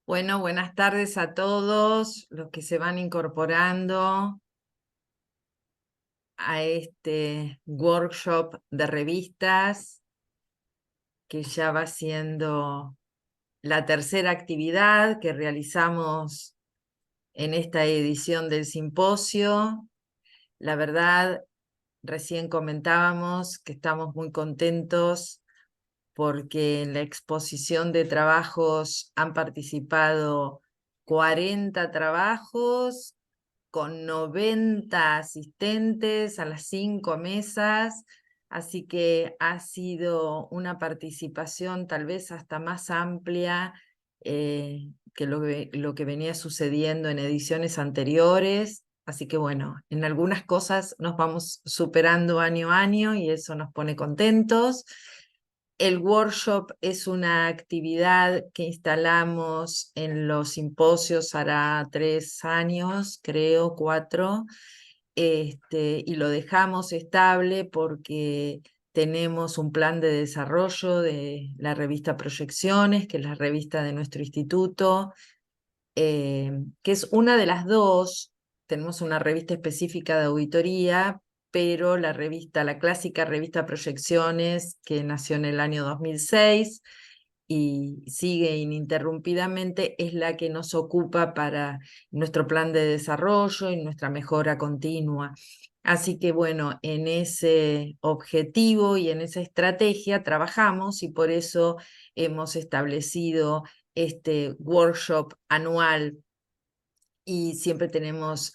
Bueno, buenas tardes a todos los que se van incorporando a este workshop de revistas que ya va siendo la tercera actividad que realizamos en esta edición del simposio. La verdad, recién comentábamos que estamos muy contentos porque en la exposición de trabajos han participado 40 trabajos con 90 asistentes a las 5 mesas, así que ha sido una participación tal vez hasta más amplia que lo que venía sucediendo en ediciones anteriores. Así que bueno, en algunas cosas nos vamos superando año a año y eso nos pone contentos. El workshop es una actividad que instalamos en los simposios hará 3 años, creo, 4, y lo dejamos estable porque tenemos un plan de desarrollo de la revista Proyecciones, que es la revista de nuestro instituto, que es una de las dos. Tenemos una revista específica de auditoría, pero la clásica revista Proyecciones, que nació en el año 2006 y sigue ininterrumpidamente, es la que nos ocupa para nuestro plan de desarrollo y nuestra mejora continua. Así que bueno, en ese objetivo y en esa estrategia trabajamos y por eso hemos establecido este workshop anual y siempre tenemos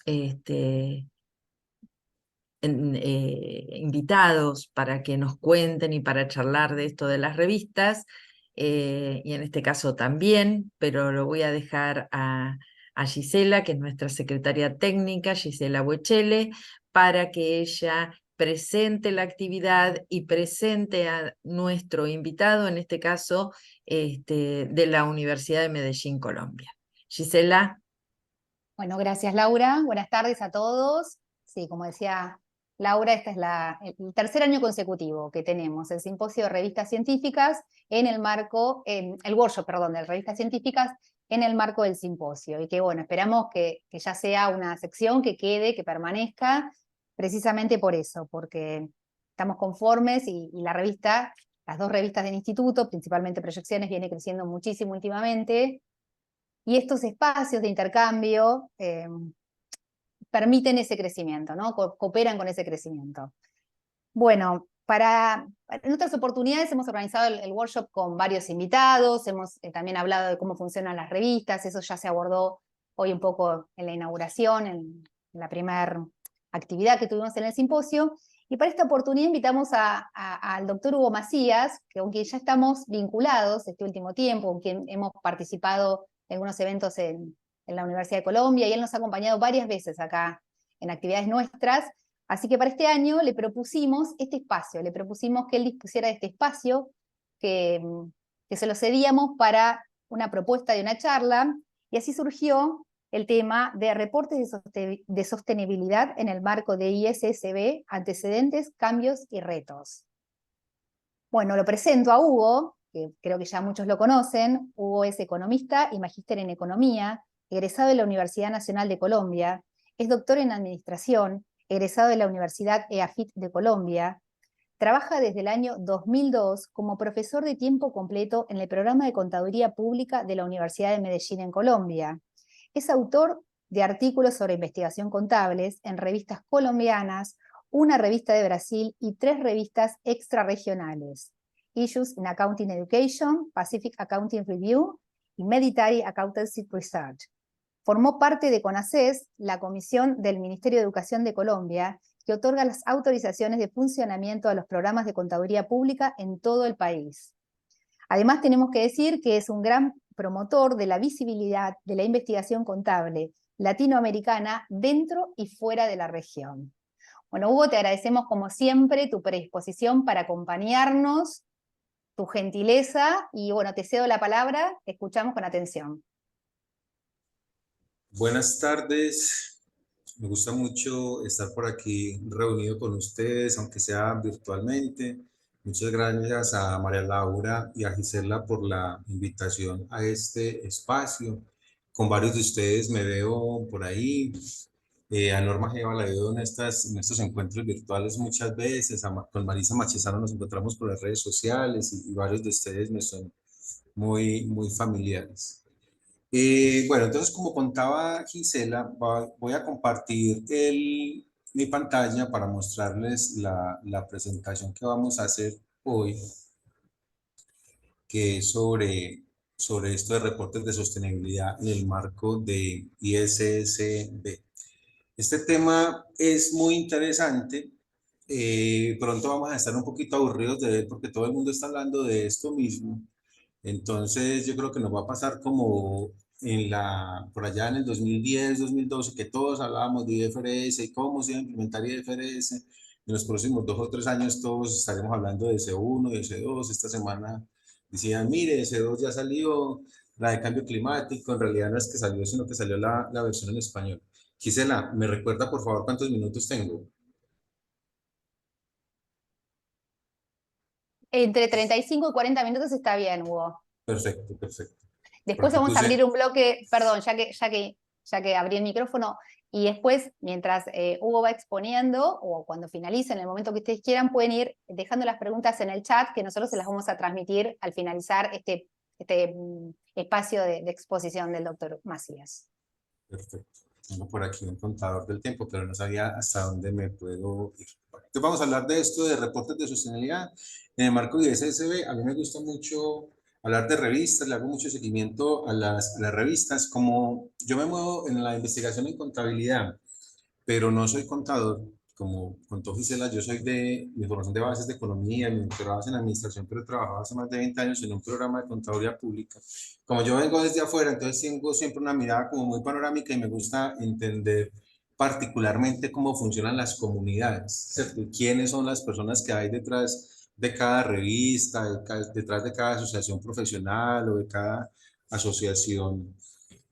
invitados para que nos cuenten y para charlar de esto de las revistas, y en este caso también, pero lo voy a dejar a Gisela, que es nuestra secretaria técnica, Gisela Buechele, para que ella presente la actividad y presente a nuestro invitado, en este caso de la Universidad de Medellín, Colombia. Gisela. Bueno, gracias Laura. Buenas tardes a todos. Sí, como decía Laura, este es el tercer año consecutivo que tenemos el simposio de revistas científicas en el marco, el workshop, perdón, de revistas científicas en el marco del simposio. Y que bueno, esperamos que ya sea una sección que quede, que permanezca, precisamente por eso, porque estamos conformes y la revista, las dos revistas del instituto, principalmente Proyecciones, viene creciendo muchísimo últimamente. Y estos espacios de intercambio permiten ese crecimiento, ¿no? Cooperan con ese crecimiento. Bueno, en otras oportunidades hemos organizado el workshop con varios invitados, hemos también hablado de cómo funcionan las revistas, eso ya se abordó hoy un poco en la inauguración, en la primera actividad que tuvimos en el simposio. Y para esta oportunidad invitamos al doctor Hugo Macías, que con quien ya estamos vinculados este último tiempo, con quien hemos participado en algunos eventos en la Universidad de Colombia, y él nos ha acompañado varias veces acá en actividades nuestras. Así que para este año le propusimos este espacio, le propusimos que él dispusiera de este espacio, que se lo cedíamos para una propuesta de una charla, y así surgió el tema de reportes de sostenibilidad en el marco de ISSB, antecedentes, cambios y retos. Bueno, lo presento a Hugo, que creo que ya muchos lo conocen. Hugo es economista y magíster en economía, egresado de la Universidad Nacional de Colombia, es doctor en administración, egresado de la Universidad EAFIT de Colombia, trabaja desde el año 2002 como profesor de tiempo completo en el programa de Contaduría Pública de la Universidad de Medellín en Colombia. Es autor de artículos sobre investigación contables en revistas colombianas, una revista de Brasil y 3 revistas extrarregionales: Issues in Accounting Education, Pacific Accounting Review y Meditary Accountancy Research. Formó parte de CONACES, la comisión del Ministerio de Educación de Colombia, que otorga las autorizaciones de funcionamiento a los programas de contaduría pública en todo el país. Además, tenemos que decir que es un gran promotor de la visibilidad de la investigación contable latinoamericana dentro y fuera de la región. Bueno, Hugo, te agradecemos como siempre tu predisposición para acompañarnos, tu gentileza, y bueno, te cedo la palabra, te escuchamos con atención. Buenas tardes, me gusta mucho estar por aquí reunido con ustedes, aunque sea virtualmente. Muchas gracias a María Laura y a Gisela por la invitación a este espacio. Con varios de ustedes me veo por ahí. A Norma Geva la veo en estos encuentros virtuales muchas veces. Con Marisa Machesano nos encontramos por las redes sociales y varios de ustedes me son muy familiares. Bueno, entonces como contaba Gisela, voy a compartir mi pantalla para mostrarles la presentación que vamos a hacer hoy, que es sobre esto de reportes de sostenibilidad en el marco de ISSB. Este tema es muy interesante. Pronto vamos a estar un poquito aburridos de él porque todo el mundo está hablando de esto mismo. Entonces yo creo que nos va a pasar como por allá en el 2010, 2012, que todos hablábamos de IFRS y cómo se iba a implementar IFRS. En los próximos 2 o 3 años todos estaremos hablando de C1, de C2. Esta semana decían, mire, C2 ya salió, la de cambio climático. En realidad no es que salió, sino que salió la versión en español. Gisela, ¿me recuerda por favor cuántos minutos tengo? Entre 35 y 40 minutos está bien, Hugo. Perfecto, perfecto. Después Porque vamos a abrir puse, un bloque, perdón, ya que abrí el micrófono, y después, mientras Hugo va exponiendo, o cuando finalice, en el momento que ustedes quieran, pueden ir dejando las preguntas en el chat, que nosotros se las vamos a transmitir al finalizar este espacio de exposición del doctor Macías. perfecto. Tengo por aquí un contador del tiempo, pero no sabía hasta dónde me puedo ir. Entonces vamos a hablar de esto de reportes de sostenibilidad en el marco de ISSB. A mí me gusta mucho hablar de revistas, le hago mucho seguimiento a las revistas. Como yo me muevo en la investigación en contabilidad, pero no soy contador. Como contó Gisela, yo soy mi formación de bases de economía, mi doctorado es en administración, pero he trabajado hace más de 20 años en un programa de contaduría pública. Como yo vengo desde afuera, entonces tengo siempre una mirada como muy panorámica y me gusta entender particularmente cómo funcionan las comunidades, ¿cierto? Y quiénes son las personas que hay detrás de cada revista, detrás de cada asociación profesional o de cada asociación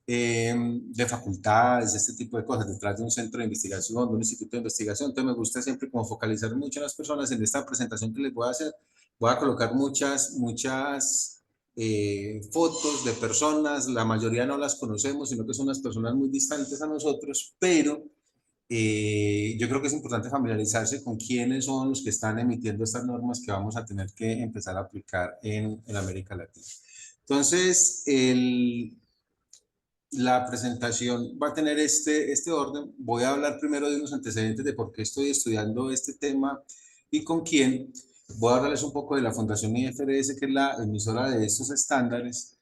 de facultades, este tipo de cosas, detrás de un centro de investigación, de un instituto de investigación. Entonces me gusta siempre como focalizar mucho en las personas. En esta presentación que les voy a hacer, voy a colocar muchas fotos de personas, la mayoría no las conocemos, sino que son unas personas muy distantes a nosotros, pero yo creo que es importante familiarizarse con quiénes son los que están emitiendo estas normas que vamos a tener que empezar a aplicar en América Latina. Entonces, la presentación va a tener este orden. Voy a hablar primero de unos antecedentes de por qué estoy estudiando este tema y con quién. Voy a hablarles un poco de la Fundación IFRS, que es la emisora de estos estándares.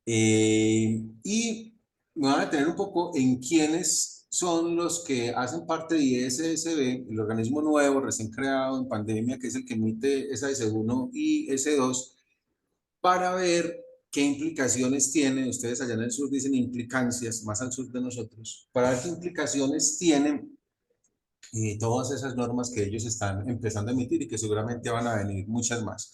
Y me van a detener un poco en quiénes son los que hacen parte de ISSB, el organismo nuevo, recién creado en pandemia, que es el que emite S1 y S2, para ver qué implicaciones tiene, ustedes allá en el sur dicen implicancias, más al sur de nosotros, para ver qué implicaciones tienen todas esas normas que ellos están empezando a emitir y que seguramente van a venir muchas más.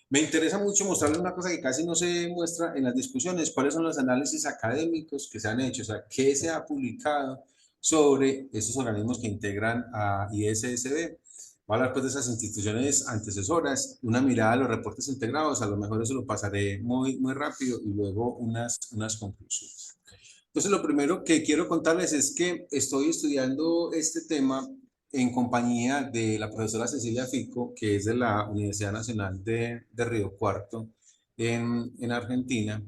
Me interesa mucho mostrarles una cosa que casi no se muestra en las discusiones, cuáles son los análisis académicos que se han hecho, o sea, qué se ha publicado sobre estos organismos que integran a ISSB. Voy a hablar pues de esas instituciones antecesoras, una mirada a los reportes integrados, a lo mejor eso lo pasaré muy rápido y luego unas conclusiones. Entonces, lo primero que quiero contarles es que estoy estudiando este tema en compañía de la profesora Cecilia Fico, que es de la Universidad Nacional de Río Cuarto en Argentina.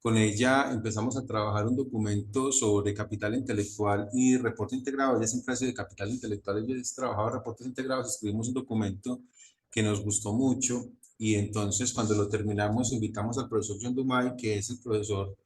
Con ella empezamos a trabajar un documento sobre capital intelectual y reporte integrado. Ella siempre ha sido de capital intelectual, ella ha trabajado reportes integrados. Escribimos un documento que nos gustó mucho y entonces cuando lo terminamos invitamos al profesor John Dumay, que es el profesor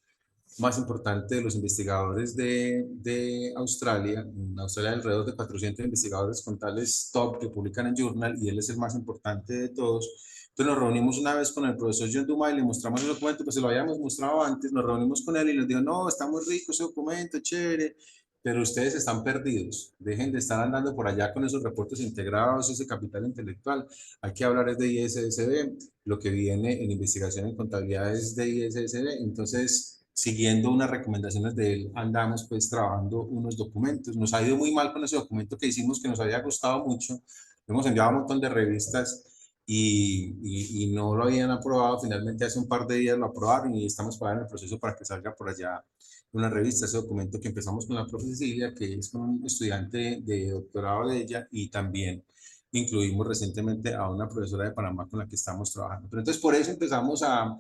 más importante de los investigadores de Australia. En Australia hay alrededor de 400 investigadores contables top que publican en Journal y él es el más importante de todos. Entonces nos reunimos una vez con el profesor John Dumay, le mostramos el documento, pues se lo habíamos mostrado antes, nos reunimos con él y nos dijo, no, está muy rico ese documento, chévere, pero ustedes están perdidos, dejen de estar andando por allá con esos reportes integrados, ese capital intelectual, hay que hablar es de ISSB, lo que viene en investigación en contabilidad es de ISSB, entonces siguiendo unas recomendaciones de él, andamos pues trabajando unos documentos. Nos ha ido muy mal con ese documento que hicimos, que nos había gustado mucho. Hemos enviado a un montón de revistas y no lo habían aprobado. Finalmente hace un par de días lo aprobaron y estamos para en el proceso para que salga por allá una revista, ese documento que empezamos con la profe Cecilia, que es con un estudiante de doctorado de ella, y también incluimos recientemente a una profesora de Panamá con la que estamos trabajando. Pero entonces por eso empezamos a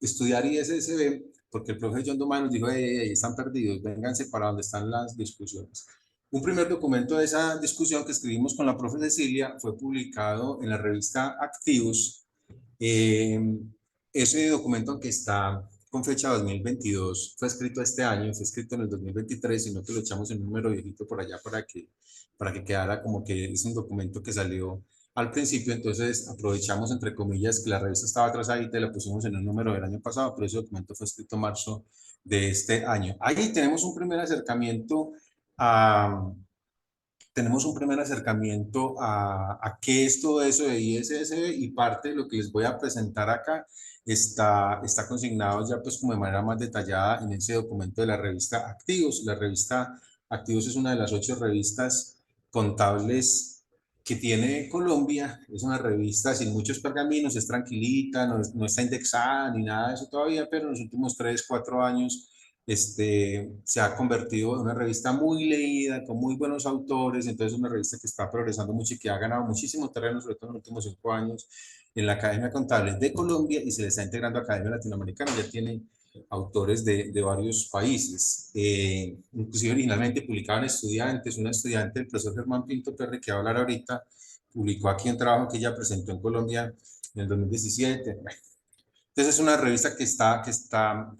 estudiar ISSB, porque el profe John Domán nos dijo, están perdidos, vénganse para donde están las discusiones. Un primer documento de esa discusión que escribimos con la profe Cecilia fue publicado en la revista Activos. Ese documento, que está con fecha 2022, fue escrito este año, fue escrito en el 2023, sino que lo echamos en un número viejito por allá para que quedara como que es un documento que salió al principio. Entonces aprovechamos, entre comillas, que la revista estaba atrasadita y la pusimos en un número del año pasado, pero ese documento fue escrito en marzo de este año. Ahí tenemos un primer acercamiento a a qué es todo eso de ISSB, y parte de lo que les voy a presentar acá está consignado ya pues como de manera más detallada en ese documento de la revista Activos. La revista Activos es una de las 8 revistas contables que tiene Colombia. Es una revista sin muchos pergaminos, es tranquilita, no está indexada ni nada de eso todavía, pero en los últimos 3, 4 años se ha convertido en una revista muy leída, con muy buenos autores. Entonces una revista que está progresando mucho y que ha ganado muchísimo terreno, sobre todo en los últimos 5 años, en la Academia Contable de Colombia, y se le está integrando a Academia Latinoamericana. Ya tiene autores de varios países, inclusive originalmente publicaban estudiantes. Una estudiante, el profesor Germán Pinto Perry, que va a hablar ahorita, publicó aquí un trabajo que ella presentó en Colombia en el 2017. Bueno, entonces es una revista que está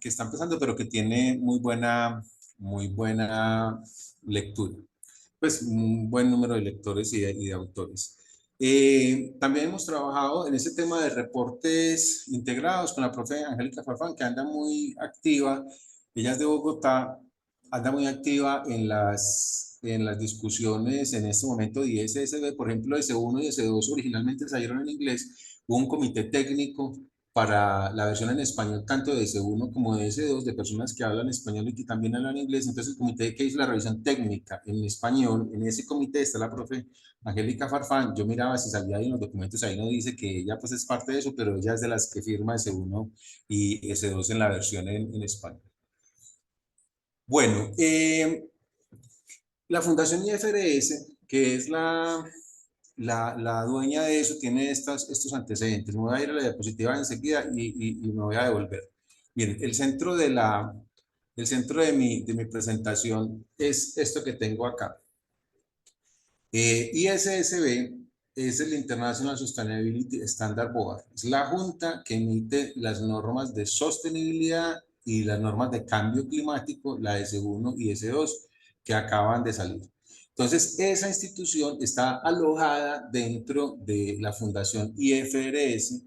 empezando, pero que tiene muy buena lectura. Pues un buen número de lectores y de autores. También hemos trabajado en ese tema de reportes integrados con la profe Angélica Farfán, que anda muy activa. Ella es de Bogotá, anda muy activa en las discusiones en este momento de ISSB. Por ejemplo, S1 y S2 originalmente salieron en inglés. Hubo un comité técnico para la versión en español, tanto de S1 como de S2, de personas que hablan español y que también hablan inglés. Entonces el comité que hizo la revisión técnica en español, en ese comité está la profe Angélica Farfán. Yo miraba si salía ahí en los documentos, ahí no dice que ella pues es parte de eso, pero ella es de las que firma S1 y S2 en la versión en español. Bueno, la Fundación IFRS, que es la dueña de eso, tiene estos antecedentes. Me voy a ir a la diapositiva enseguida y me voy a devolver. Miren, el centro de mi presentación es esto que tengo acá. ISSB es el International Sustainability Standard Board. Es la junta que emite las normas de sostenibilidad y las normas de cambio climático, la S1 y S2, que acaban de salir. Entonces, esa institución está alojada dentro de la Fundación IFRS,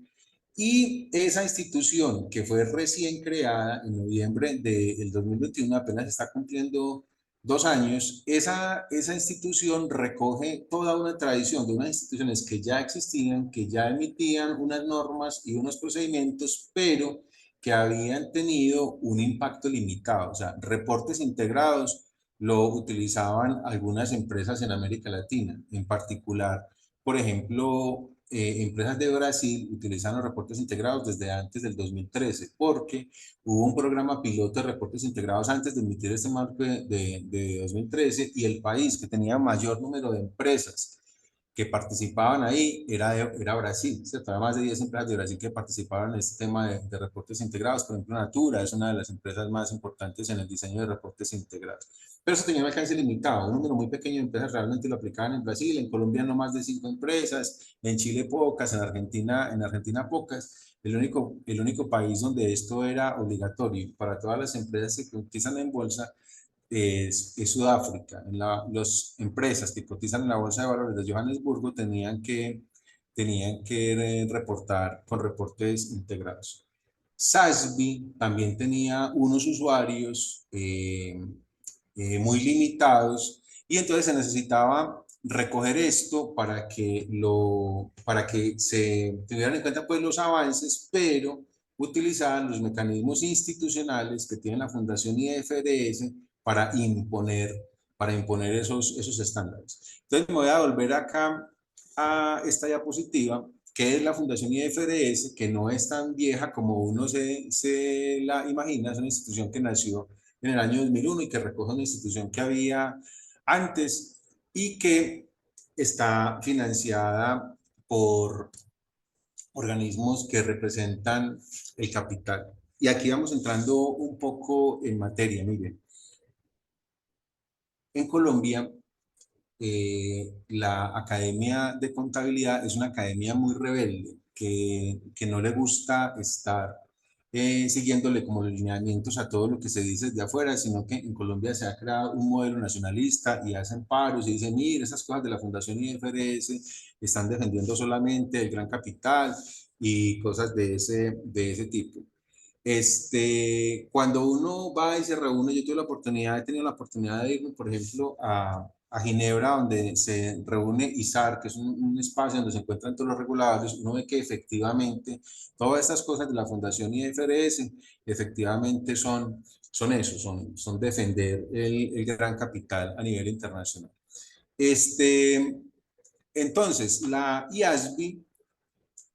y esa institución, que fue recién creada en noviembre del 2021, apenas está cumpliendo 2 años. Esa institución recoge toda una tradición de unas instituciones que ya existían, que ya emitían unas normas y unos procedimientos, pero que habían tenido un impacto limitado. O sea, reportes integrados lo utilizaban algunas empresas en América Latina, en particular, por ejemplo, empresas de Brasil utilizan los reportes integrados desde antes del 2013, porque hubo un programa piloto de reportes integrados antes de emitir este marco de 2013, y el país que tenía mayor número de empresas que participaban ahí era Brasil, ¿cierto? Había más de 10 empresas de Brasil que participaban en este tema de reportes integrados. Por ejemplo, Natura es una de las empresas más importantes en el diseño de reportes integrados. Pero eso tenía un alcance limitado, un número muy pequeño de empresas realmente lo aplicaban en Brasil. En Colombia no más de 5 empresas, en Chile pocas, en Argentina pocas. El único país donde esto era obligatorio para todas las empresas que cotizan en bolsa es Sudáfrica. Las empresas que cotizan en la Bolsa de Valores de Johannesburgo tenían que reportar con reportes integrados. SASB también tenía unos usuarios muy limitados, y entonces se necesitaba recoger esto para que se tuvieran en cuenta pues los avances, pero utilizaban los mecanismos institucionales que tiene la Fundación IFRS para imponer esos estándares. Entonces me voy a volver acá a esta diapositiva, que es la Fundación IFRS, que no es tan vieja como uno se la imagina. Es una institución que nació en el año 2001 y que recoge una institución que había antes y que está financiada por organismos que representan el capital. Y aquí vamos entrando un poco en materia. Miren, en Colombia, la Academia de Contabilidad es una academia muy rebelde, que no le gusta estar siguiéndole como los lineamientos a todo lo que se dice desde afuera, sino que en Colombia se ha creado un modelo nacionalista y hacen paros y dicen, mire, esas cosas de la Fundación IFRS están defendiendo solamente el gran capital y cosas de ese tipo. Cuando uno va y se reúne, yo tuve la oportunidad, he tenido la oportunidad de ir, por ejemplo, a Ginebra, donde se reúne ISAR, que es un espacio donde se encuentran todos los reguladores. Uno ve que efectivamente todas estas cosas de la Fundación IFRS efectivamente son eso, son defender el gran capital a nivel internacional. Entonces, la IASB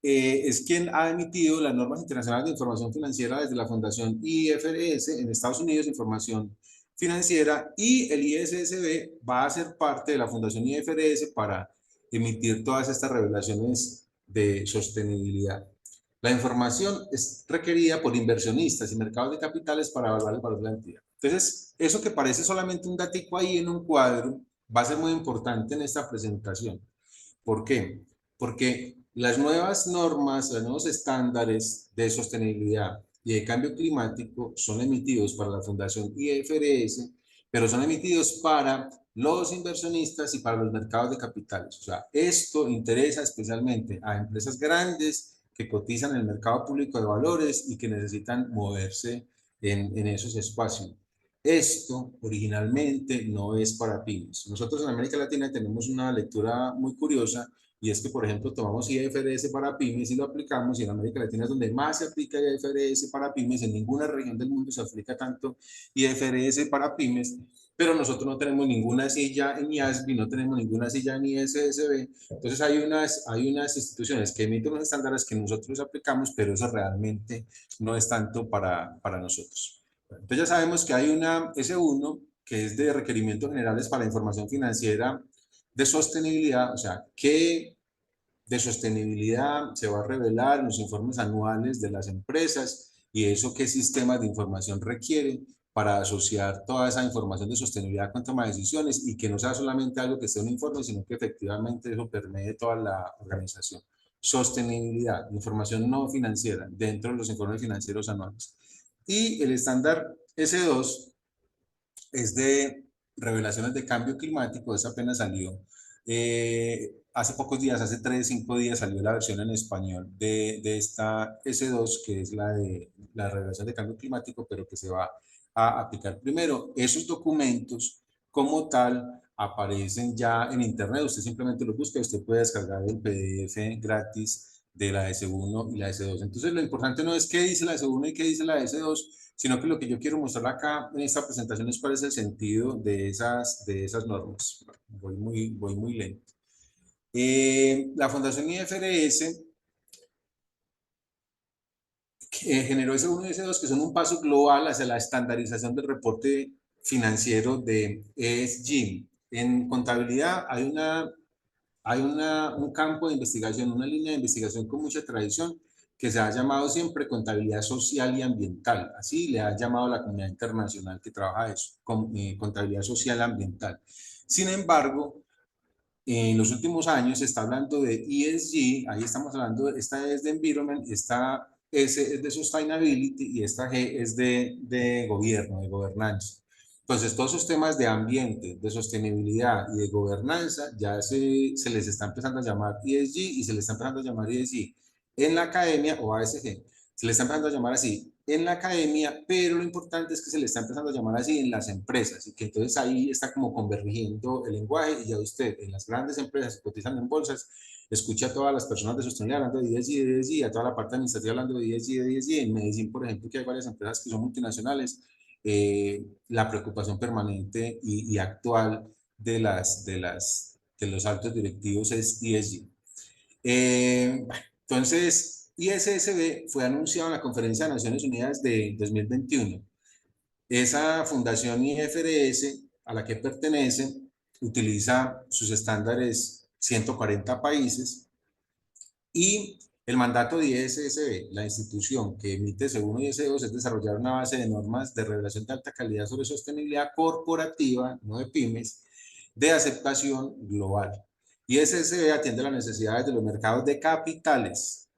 es quien ha emitido las normas internacionales de información financiera desde la Fundación IFRS en Estados Unidos, información financiera, y el ISSB va a ser parte de la Fundación IFRS para emitir todas estas revelaciones de sostenibilidad. La información es requerida por inversionistas y mercados de capitales para evaluar el valor de la entidad. Entonces, eso que parece solamente un datico ahí en un cuadro va a ser muy importante en esta presentación. ¿Por qué? Porque las nuevas normas, los nuevos estándares de sostenibilidad y de cambio climático son emitidos para la Fundación IFRS, pero son emitidos para los inversionistas y para los mercados de capitales. O sea, esto interesa especialmente a empresas grandes que cotizan en el mercado público de valores y que necesitan moverse en esos espacios. Esto originalmente no es para pymes. Nosotros en América Latina tenemos una lectura muy curiosa y es que, por ejemplo, tomamos IFRS para pymes y lo aplicamos, y en América Latina es donde más se aplica IFRS para pymes. En ninguna región del mundo se aplica tanto IFRS para pymes, pero nosotros no tenemos ninguna silla en IASB, no tenemos ninguna silla en ISSB. Entonces hay unas instituciones que emiten unos estándares que nosotros aplicamos, pero eso realmente no es tanto para nosotros. Entonces ya sabemos que hay una S1, que es de requerimientos generales para la información financiera de sostenibilidad, o sea, qué de sostenibilidad se va a revelar en los informes anuales de las empresas y eso qué sistemas de información requiere para asociar toda esa información de sostenibilidad con toma de decisiones y que no sea solamente algo que esté en un informe, sino que efectivamente eso permee toda la organización. Sostenibilidad, información no financiera dentro de los informes financieros anuales. Y el estándar S2 es de revelaciones de cambio climático, esa apenas salió. Hace pocos días, hace 3, 5 días salió la versión en español de esta S2, que es la de la revelación de cambio climático, pero que se va a aplicar primero. Esos documentos como tal aparecen ya en internet, usted simplemente los busca y usted puede descargar el PDF gratis de la S1 y la S2. Entonces lo importante no es qué dice la S1 y qué dice la S2, sino que lo que yo quiero mostrar acá en esta presentación es cuál es el sentido de esas normas. Voy muy lento. La Fundación IFRS generó S1 y S2, que son un paso global hacia la estandarización del reporte financiero de ESG. En contabilidad hay un campo de investigación, una línea de investigación con mucha tradición que se ha llamado siempre contabilidad social y ambiental. Así le ha llamado la comunidad internacional que trabaja eso, contabilidad social y ambiental. Sin embargo, en los últimos años se está hablando de ESG, ahí estamos hablando, esta es de Environment, esta S es de Sustainability y esta G es de gobierno, de gobernanza. Entonces, todos esos temas de ambiente, de sostenibilidad y de gobernanza ya se les está empezando a llamar ESG y se les está empezando a llamar ESG en la academia o ASG. Se les está empezando a llamar así en la academia, pero lo importante es que se le está empezando a llamar así en las empresas y que entonces ahí está como convergiendo el lenguaje y ya usted en las grandes empresas que cotizan en bolsas escucha a todas las personas de sostenibilidad hablando de ESG, de ESG, a toda la parte administrativa hablando de ESG, de ESG. En Medellín, por ejemplo, que hay varias empresas que son multinacionales, la preocupación permanente y actual de los altos directivos es ESG. Bueno, entonces, ISSB fue anunciado en la Conferencia de Naciones Unidas de 2021. Esa fundación IFRS a la que pertenece utiliza sus estándares 140 países y el mandato de ISSB, la institución que emite S1 y S2, es desarrollar una base de normas de revelación de alta calidad sobre sostenibilidad corporativa, no de pymes, de aceptación global. ISSB atiende las necesidades de los mercados de capitales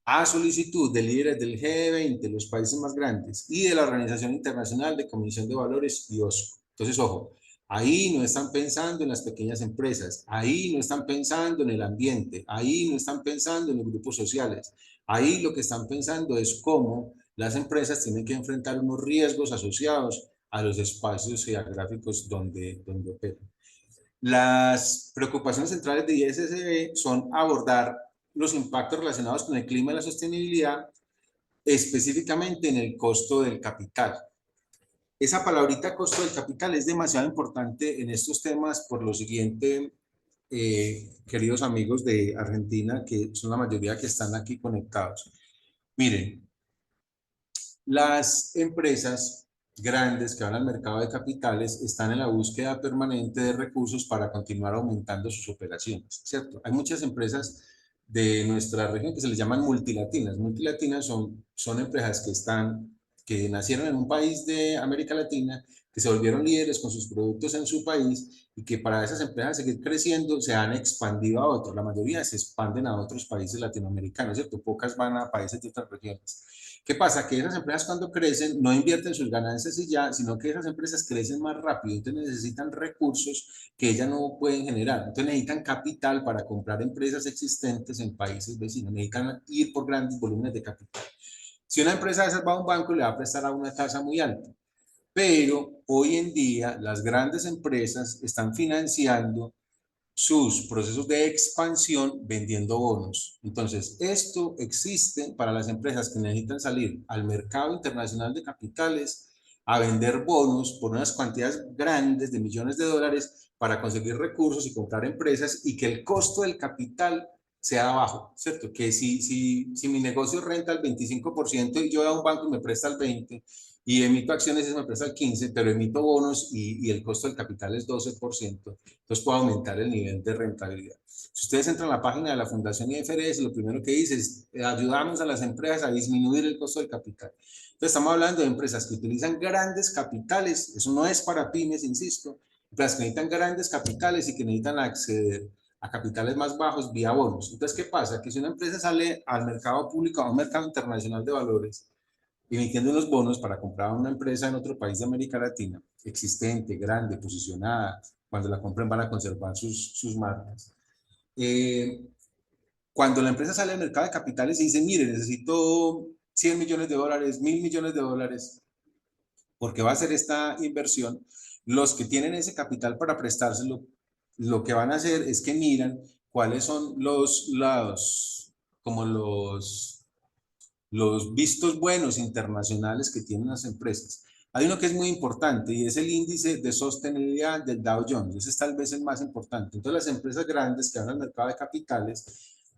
a solicitud de líderes del G20, los países más grandes, y de la Organización Internacional de Comisión de Valores y OSCO. Entonces, ojo, ahí no están pensando en las pequeñas empresas, ahí no están pensando en el ambiente, ahí no están pensando en los grupos sociales, ahí lo que están pensando es cómo las empresas tienen que enfrentar unos riesgos asociados a los espacios geográficos donde operan. Las preocupaciones centrales de ISSB son abordar los impactos relacionados con el clima y la sostenibilidad, específicamente en el costo del capital. Esa palabrita costo del capital es demasiado importante en estos temas por lo siguiente, queridos amigos de Argentina, que son la mayoría que están aquí conectados. Miren, las empresas grandes que van al mercado de capitales están en la búsqueda permanente de recursos para continuar aumentando sus operaciones, ¿cierto? Hay muchas empresas de nuestra región que se les llaman multilatinas. Multilatinas son empresas que nacieron en un país de América Latina, que se volvieron líderes con sus productos en su país y que para esas empresas seguir creciendo se han expandido a otros. La mayoría se expanden a otros países latinoamericanos, ¿cierto? Pocas van a países de otras regiones. ¿Qué pasa? Que esas empresas cuando crecen no invierten sus ganancias y ya, sino que esas empresas crecen más rápido, entonces necesitan recursos que ellas no pueden generar. Entonces necesitan capital para comprar empresas existentes en países vecinos, necesitan ir por grandes volúmenes de capital. Si una empresa de esas va a un banco, le va a prestar a una tasa muy alta, pero hoy en día las grandes empresas están financiando sus procesos de expansión vendiendo bonos. Entonces, esto existe para las empresas que necesitan salir al mercado internacional de capitales a vender bonos por unas cantidades grandes de millones de dólares para conseguir recursos y comprar empresas y que el costo del capital sea bajo, ¿cierto? Que si mi negocio renta el 25% y yo voy a un banco y me presta el 20%, y emito acciones y me presta el 15%, pero emito bonos y el costo del capital es 12%, entonces puedo aumentar el nivel de rentabilidad. Si ustedes entran a la página de la Fundación IFRS, lo primero que dice es ayudamos a las empresas a disminuir el costo del capital. Entonces estamos hablando de empresas que utilizan grandes capitales, eso no es para pymes, insisto, empresas que necesitan grandes capitales y que necesitan acceder a capitales más bajos vía bonos. Entonces, ¿qué pasa? Que si una empresa sale al mercado público, a un mercado internacional de valores, emitiendo unos bonos para comprar una empresa en otro país de América Latina, existente, grande, posicionada, cuando la compren van a conservar sus marcas. Cuando la empresa sale al mercado de capitales y dice, mire, necesito 100 millones de dólares, 1000 millones de dólares, porque va a hacer esta inversión, los que tienen ese capital para prestárselo, lo que van a hacer es que miran cuáles son como los vistos buenos internacionales que tienen las empresas. Hay uno que es muy importante y es el índice de sostenibilidad del Dow Jones. Ese es tal vez el más importante. Entonces, las empresas grandes que van al mercado de capitales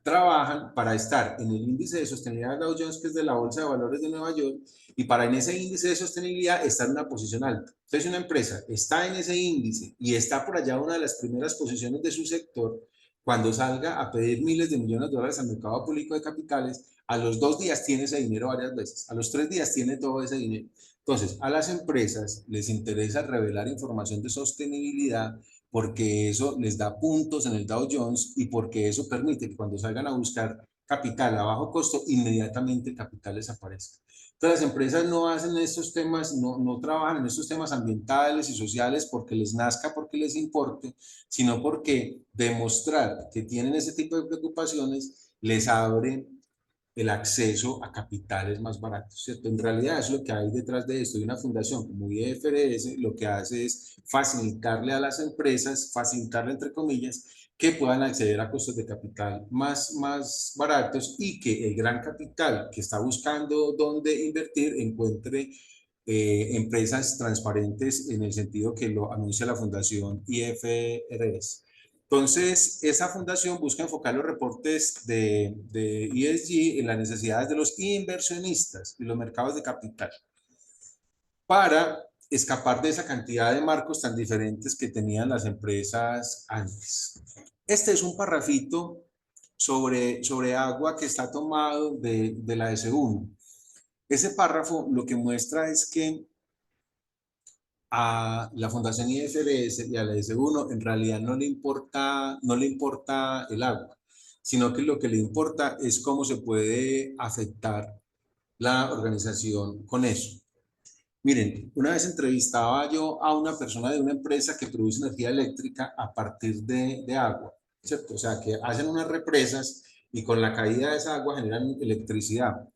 trabajan para estar en el índice de sostenibilidad del Dow Jones, que es de la Bolsa de Valores de Nueva York, y para en ese índice de sostenibilidad estar en una posición alta. Entonces, si una empresa está en ese índice y está por allá una de las primeras posiciones de su sector, cuando salga a pedir miles de millones de dólares al mercado público de capitales, a los 2 días tiene ese dinero varias veces, a los 3 días tiene todo ese dinero. Entonces, a las empresas les interesa revelar información de sostenibilidad porque eso les da puntos en el Dow Jones y porque eso permite que cuando salgan a buscar capital a bajo costo, inmediatamente el capital les aparezca. Entonces, las empresas no hacen estos temas, no trabajan en estos temas ambientales y sociales porque les nazca, porque les importe, sino porque demostrar que tienen ese tipo de preocupaciones les abre el acceso a capitales más baratos, ¿cierto? En realidad es lo que hay detrás de esto. Y una fundación como IFRS lo que hace es facilitarle a las empresas, facilitarle entre comillas, que puedan acceder a costos de capital más baratos y que el gran capital que está buscando dónde invertir encuentre empresas transparentes en el sentido que lo anuncia la fundación IFRS. Entonces, esa fundación busca enfocar los reportes de ESG en las necesidades de los inversionistas y los mercados de capital para escapar de esa cantidad de marcos tan diferentes que tenían las empresas antes. Este es un parrafito sobre agua que está tomado de la S1. Ese párrafo lo que muestra es que a la Fundación IFRS y a la S1 en realidad no le importa el agua, sino que lo que le importa es cómo se puede afectar la organización con eso. Miren, una vez entrevistaba yo a una persona de una empresa que produce energía eléctrica a partir de agua, ¿cierto? O sea, que hacen unas represas y con la caída de esa agua generan electricidad.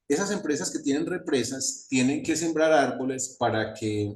Esas empresas que tienen represas tienen que sembrar árboles para que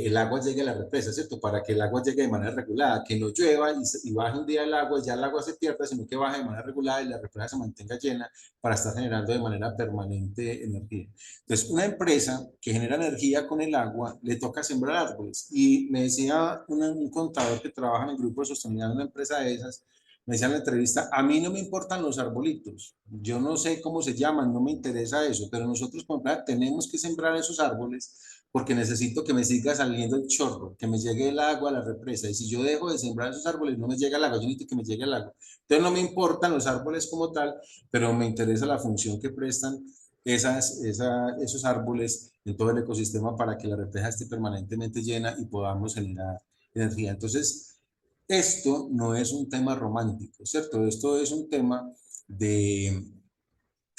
el agua llegue a la represa, ¿cierto? Para que el agua llegue de manera regulada, que no llueva y baje un día el agua, ya el agua se pierda, sino que baje de manera regulada y la represa se mantenga llena para estar generando de manera permanente energía. Entonces, una empresa que genera energía con el agua, le toca sembrar árboles. Y me decía un contador que trabaja en el grupo de sostenibilidad de una empresa de esas, me decía en la entrevista, a mí no me importan los arbolitos, yo no sé cómo se llaman, no me interesa eso, pero nosotros tenemos que sembrar esos árboles porque necesito que me siga saliendo el chorro, que me llegue el agua a la represa, y si yo dejo de sembrar esos árboles no me llega el agua, yo necesito que me llegue el agua. Entonces no me importan los árboles como tal, pero me interesa la función que prestan esos árboles en todo el ecosistema para que la represa esté permanentemente llena y podamos generar energía. Entonces, esto no es un tema romántico, ¿cierto? Esto es un tema de,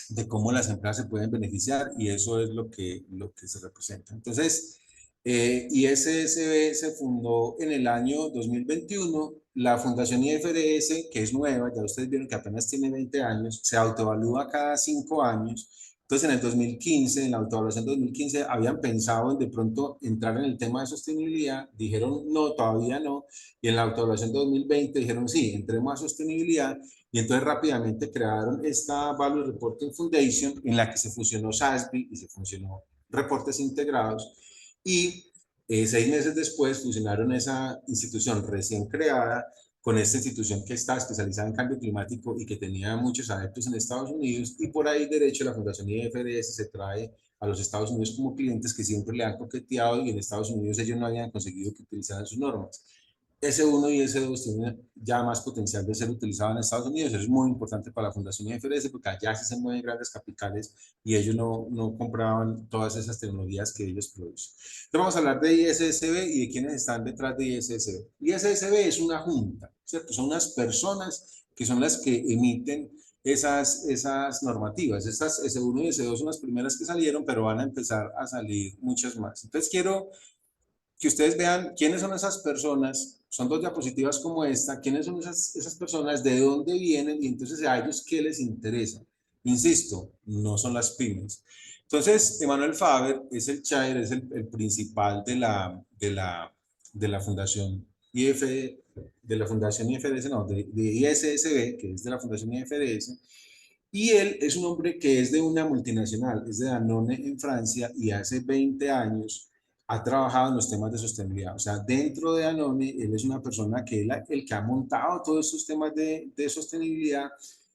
de cómo las empresas se pueden beneficiar y eso es lo que se representa. Entonces, ISSB se fundó en el año 2021. La Fundación IFRS, que es nueva, ya ustedes vieron que apenas tiene 20 años, se autoevalúa cada 5 años. Entonces, en el 2015, en la autoevaluación 2015, habían pensado en de pronto entrar en el tema de sostenibilidad, dijeron no, todavía no, y en la autoevaluación 2020 dijeron sí, entremos a sostenibilidad, y entonces rápidamente crearon esta Value Reporting Foundation en la que se fusionó SASB y se fusionó Reportes Integrados, y 6 meses después fusionaron esa institución recién creada con esta institución que está especializada en cambio climático y que tenía muchos adeptos en Estados Unidos, y por ahí derecho la Fundación IFRS se trae a los Estados Unidos como clientes que siempre le han coqueteado y en Estados Unidos ellos no habían conseguido que utilizaran sus normas. S1 y S2 tienen ya más potencial de ser utilizado en Estados Unidos. Eso es muy importante para la Fundación IFRS porque allá sí se mueven grandes capitales y ellos no compraban todas esas tecnologías que ellos producen. Entonces vamos a hablar de ISSB y de quiénes están detrás de ISSB. ISSB es una junta, ¿cierto? Son unas personas que son las que emiten esas normativas. Estas S1 y S2 son las primeras que salieron, pero van a empezar a salir muchas más. Entonces quiero que ustedes vean quiénes son esas personas, son 2 diapositivas como esta, quiénes son esas personas, de dónde vienen y entonces a ellos qué les interesa. Insisto, no son las pymes. Entonces, Emanuel Faber es el chair, es el principal de la Fundación IF, de la Fundación IFRS, no, de ISSB, que es de la Fundación IFRS, y él es un hombre que es de una multinacional, es de Danone en Francia y hace 20 años ha trabajado en los temas de sostenibilidad. O sea, dentro de Danone, él es una persona que es el que ha montado todos estos temas de sostenibilidad,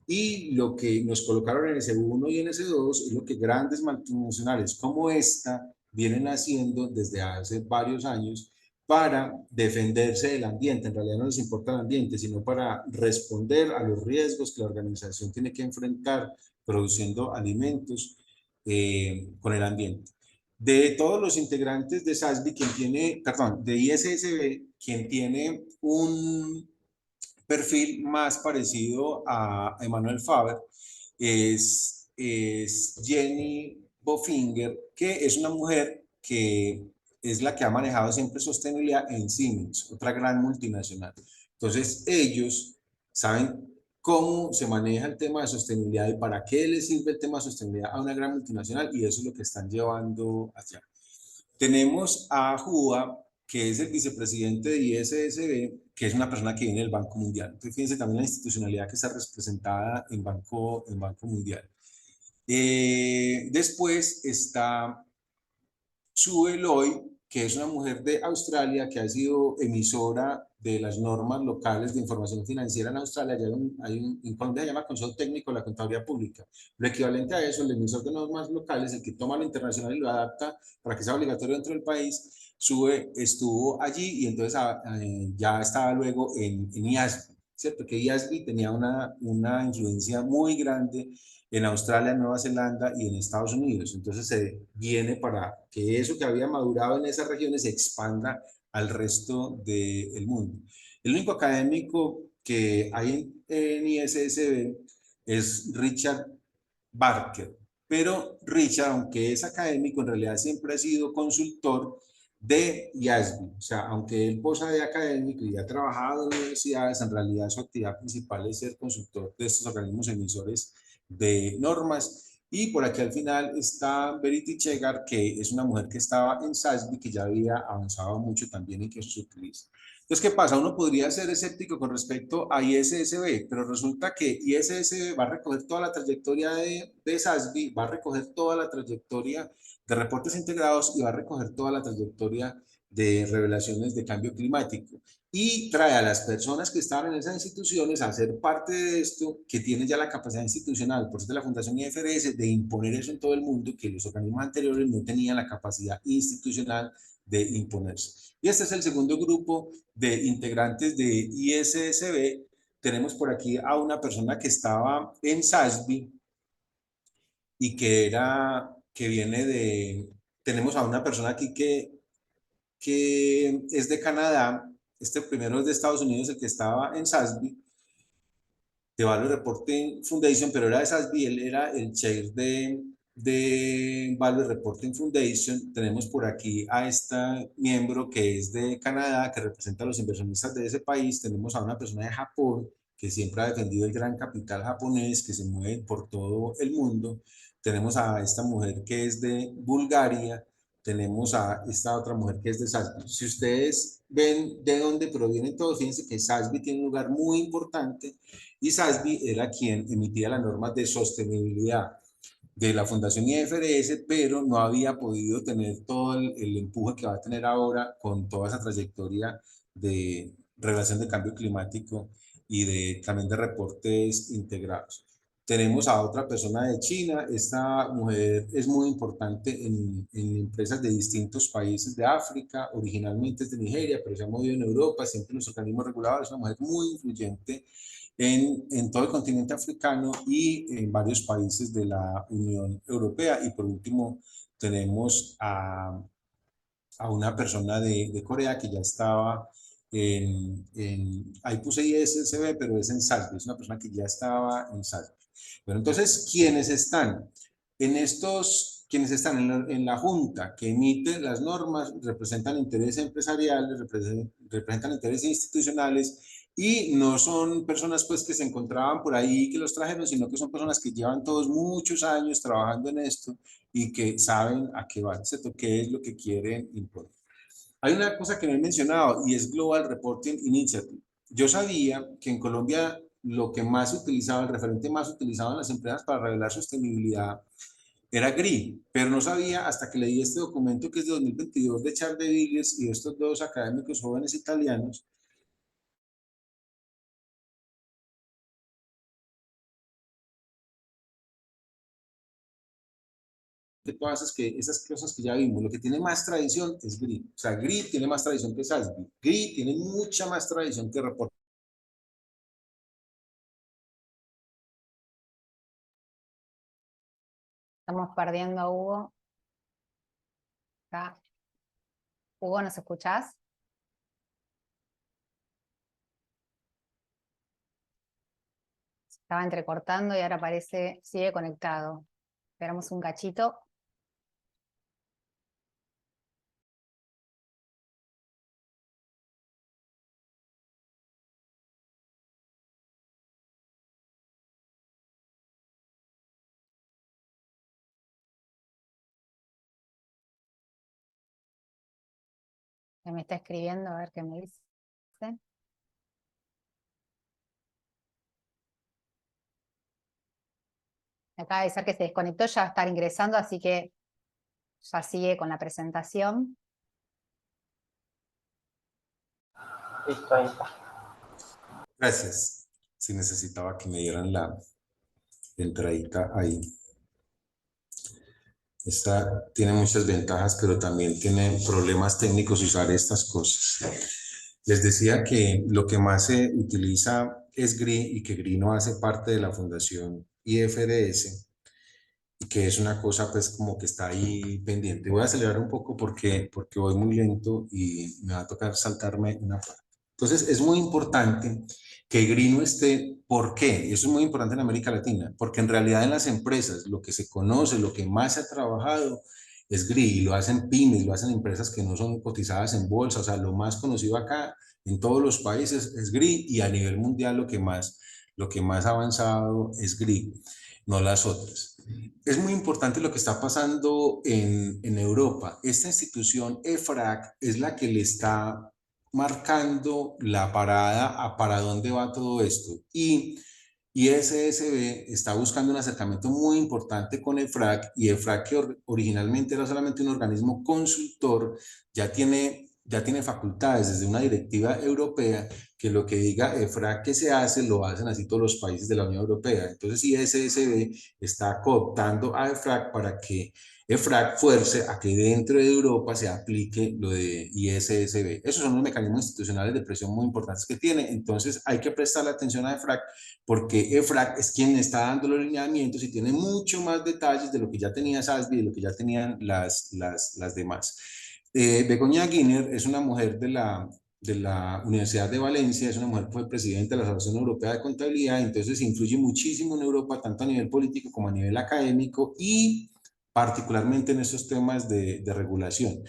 y lo que nos colocaron en S1 y en S2 es lo que grandes multinacionales como esta vienen haciendo desde hace varios años para defenderse del ambiente. En realidad no les importa el ambiente, sino para responder a los riesgos que la organización tiene que enfrentar produciendo alimentos con el ambiente. De todos los integrantes de SASB, de ISSB, quien tiene un perfil más parecido a Emanuel Faber es Jenny Bofinger, que es una mujer que es la que ha manejado siempre sostenibilidad en Siemens, otra gran multinacional. Entonces, ellos saben cómo se maneja el tema de sostenibilidad y para qué les sirve el tema de sostenibilidad a una gran multinacional, y eso es lo que están llevando allá. Tenemos a Juba, que es el vicepresidente de ISSB, que es una persona que viene del Banco Mundial. Entonces, fíjense también la institucionalidad que está representada en Banco Mundial. Después está Sue Loy, que es una mujer de Australia que ha sido emisora de las normas locales de información financiera en Australia. En Colombia se llama Consejo Técnico de la Contaduría Pública. Lo equivalente a eso, el emisor de normas locales, el que toma lo internacional y lo adapta para que sea obligatorio dentro del país, estuvo allí y entonces ya estaba luego en IASB, ¿cierto? Que IASB tenía una influencia muy grande en Australia, Nueva Zelanda y en Estados Unidos. Entonces se viene para que eso que había madurado en esas regiones se expanda al resto del mundo. El único académico que hay en ISSB es Richard Barker, pero Richard, aunque es académico, en realidad siempre ha sido consultor de IASB, o sea, aunque él posa de académico y ha trabajado en universidades, en realidad su actividad principal es ser consultor de estos organismos emisores de normas. Y por aquí al final está Verity Chegar, que es una mujer que estaba en SASB, que ya había avanzado mucho también en que eso se utiliza. Entonces, ¿qué pasa? Uno podría ser escéptico con respecto a ISSB, pero resulta que ISSB va a recoger toda la trayectoria de SASB, va a recoger toda la trayectoria de reportes integrados y va a recoger toda la trayectoria de revelaciones de cambio climático. Y trae a las personas que estaban en esas instituciones a ser parte de esto, que tienen ya la capacidad institucional, por eso de la Fundación IFRS, de imponer eso en todo el mundo, que los organismos anteriores no tenían la capacidad institucional de imponerse. Y este es el segundo grupo de integrantes de ISSB. Tenemos por aquí a una persona que estaba en SASB y que viene tenemos a una persona aquí que es de Canadá. Este primero es de Estados Unidos, el que estaba en SASB, de Value Reporting Foundation, pero era de SASB, él era el chair de Value Reporting Foundation. Tenemos por aquí a este miembro que es de Canadá, que representa a los inversionistas de ese país. Tenemos a una persona de Japón, que siempre ha defendido el gran capital japonés, que se mueve por todo el mundo. Tenemos a esta mujer que es de Bulgaria. Tenemos a esta otra mujer que es de SASB. Si ustedes ven de dónde provienen todos, fíjense que SASB tiene un lugar muy importante y SASB era quien emitía las normas de sostenibilidad de la Fundación IFRS, pero no había podido tener todo el empuje que va a tener ahora con toda esa trayectoria de relación de cambio climático y también de reportes integrados. Tenemos a otra persona de China. Esta mujer es muy importante en empresas de distintos países de África, originalmente es de Nigeria, pero se ha movido en Europa, siempre en los organismos reguladores. Es una mujer muy influyente en todo el continente africano y en varios países de la Unión Europea. Y por último, tenemos a una persona de Corea que ya estaba ahí puse ISSB, pero es en SASB, es una persona que ya estaba en SASB. Bueno, entonces, quienes están en la junta que emite las normas representan intereses empresariales, representan intereses institucionales y no son personas pues que se encontraban por ahí que los trajeron, sino que son personas que llevan todos muchos años trabajando en esto y que saben a qué van, ¿cierto? ¿Qué es lo que quieren imponer? Hay una cosa que no he mencionado y es Global Reporting Initiative. Yo sabía que en Colombia lo que más se utilizaba, el referente más utilizado en las empresas para revelar sostenibilidad era GRI, pero no sabía hasta que leí este documento que es de 2022 de Charles de Villiers y de estos dos académicos jóvenes italianos. De todas esas cosas que ya vimos, lo que tiene más tradición es GRI. O sea, GRI tiene más tradición que SASB. GRI tiene mucha más tradición que Report. Estamos perdiendo a Hugo. Acá. Hugo, ¿nos escuchás? Estaba entrecortando y ahora parece, sigue conectado. Esperamos un cachito. Que me está escribiendo, a ver qué me dice. Acaba de decir que se desconectó, ya va a estar ingresando, así que ya sigue con la presentación. Listo, ahí está. Gracias. Si necesitaba que me dieran la entradita ahí. Esta tiene muchas ventajas, pero también tiene problemas técnicos usar estas cosas. Les decía que lo que más se utiliza es GRI y que GRI no hace parte de la Fundación IFRS y que es una cosa pues como que está ahí pendiente. Voy a acelerar un poco porque voy muy lento y me va a tocar saltarme una parte. Entonces es muy importante que GRI no esté. ¿Por qué? Eso es muy importante en América Latina, porque en realidad en las empresas lo que se conoce, lo que más se ha trabajado es GRI, y lo hacen pymes, lo hacen empresas que no son cotizadas en bolsa, o sea, lo más conocido acá en todos los países es GRI, y a nivel mundial lo que más ha avanzado es GRI, no las otras. Es muy importante lo que está pasando en Europa. Esta institución, EFRAG, es la que le está marcando la parada a para dónde va todo esto. Y SSB está buscando un acercamiento muy importante con EFRAG, y EFRAG, que originalmente era solamente un organismo consultor, ya tiene facultades desde una directiva europea que lo que diga EFRAG que se hace, lo hacen así todos los países de la Unión Europea. Entonces, ISSB está cooptando a EFRAG para que EFRAG fuerce a que dentro de Europa se aplique lo de ISSB. Esos son los mecanismos institucionales de presión muy importantes que tiene. Entonces, hay que prestarle atención a EFRAG, porque EFRAG es quien está dando los lineamientos y tiene mucho más detalles de lo que ya tenía SASB y de lo que ya tenían las demás. Begoña Guiner es una mujer de la Universidad de Valencia, es una mujer que fue presidenta de la Asociación Europea de Contabilidad, entonces influye muchísimo en Europa, tanto a nivel político como a nivel académico, y particularmente en estos temas de regulación.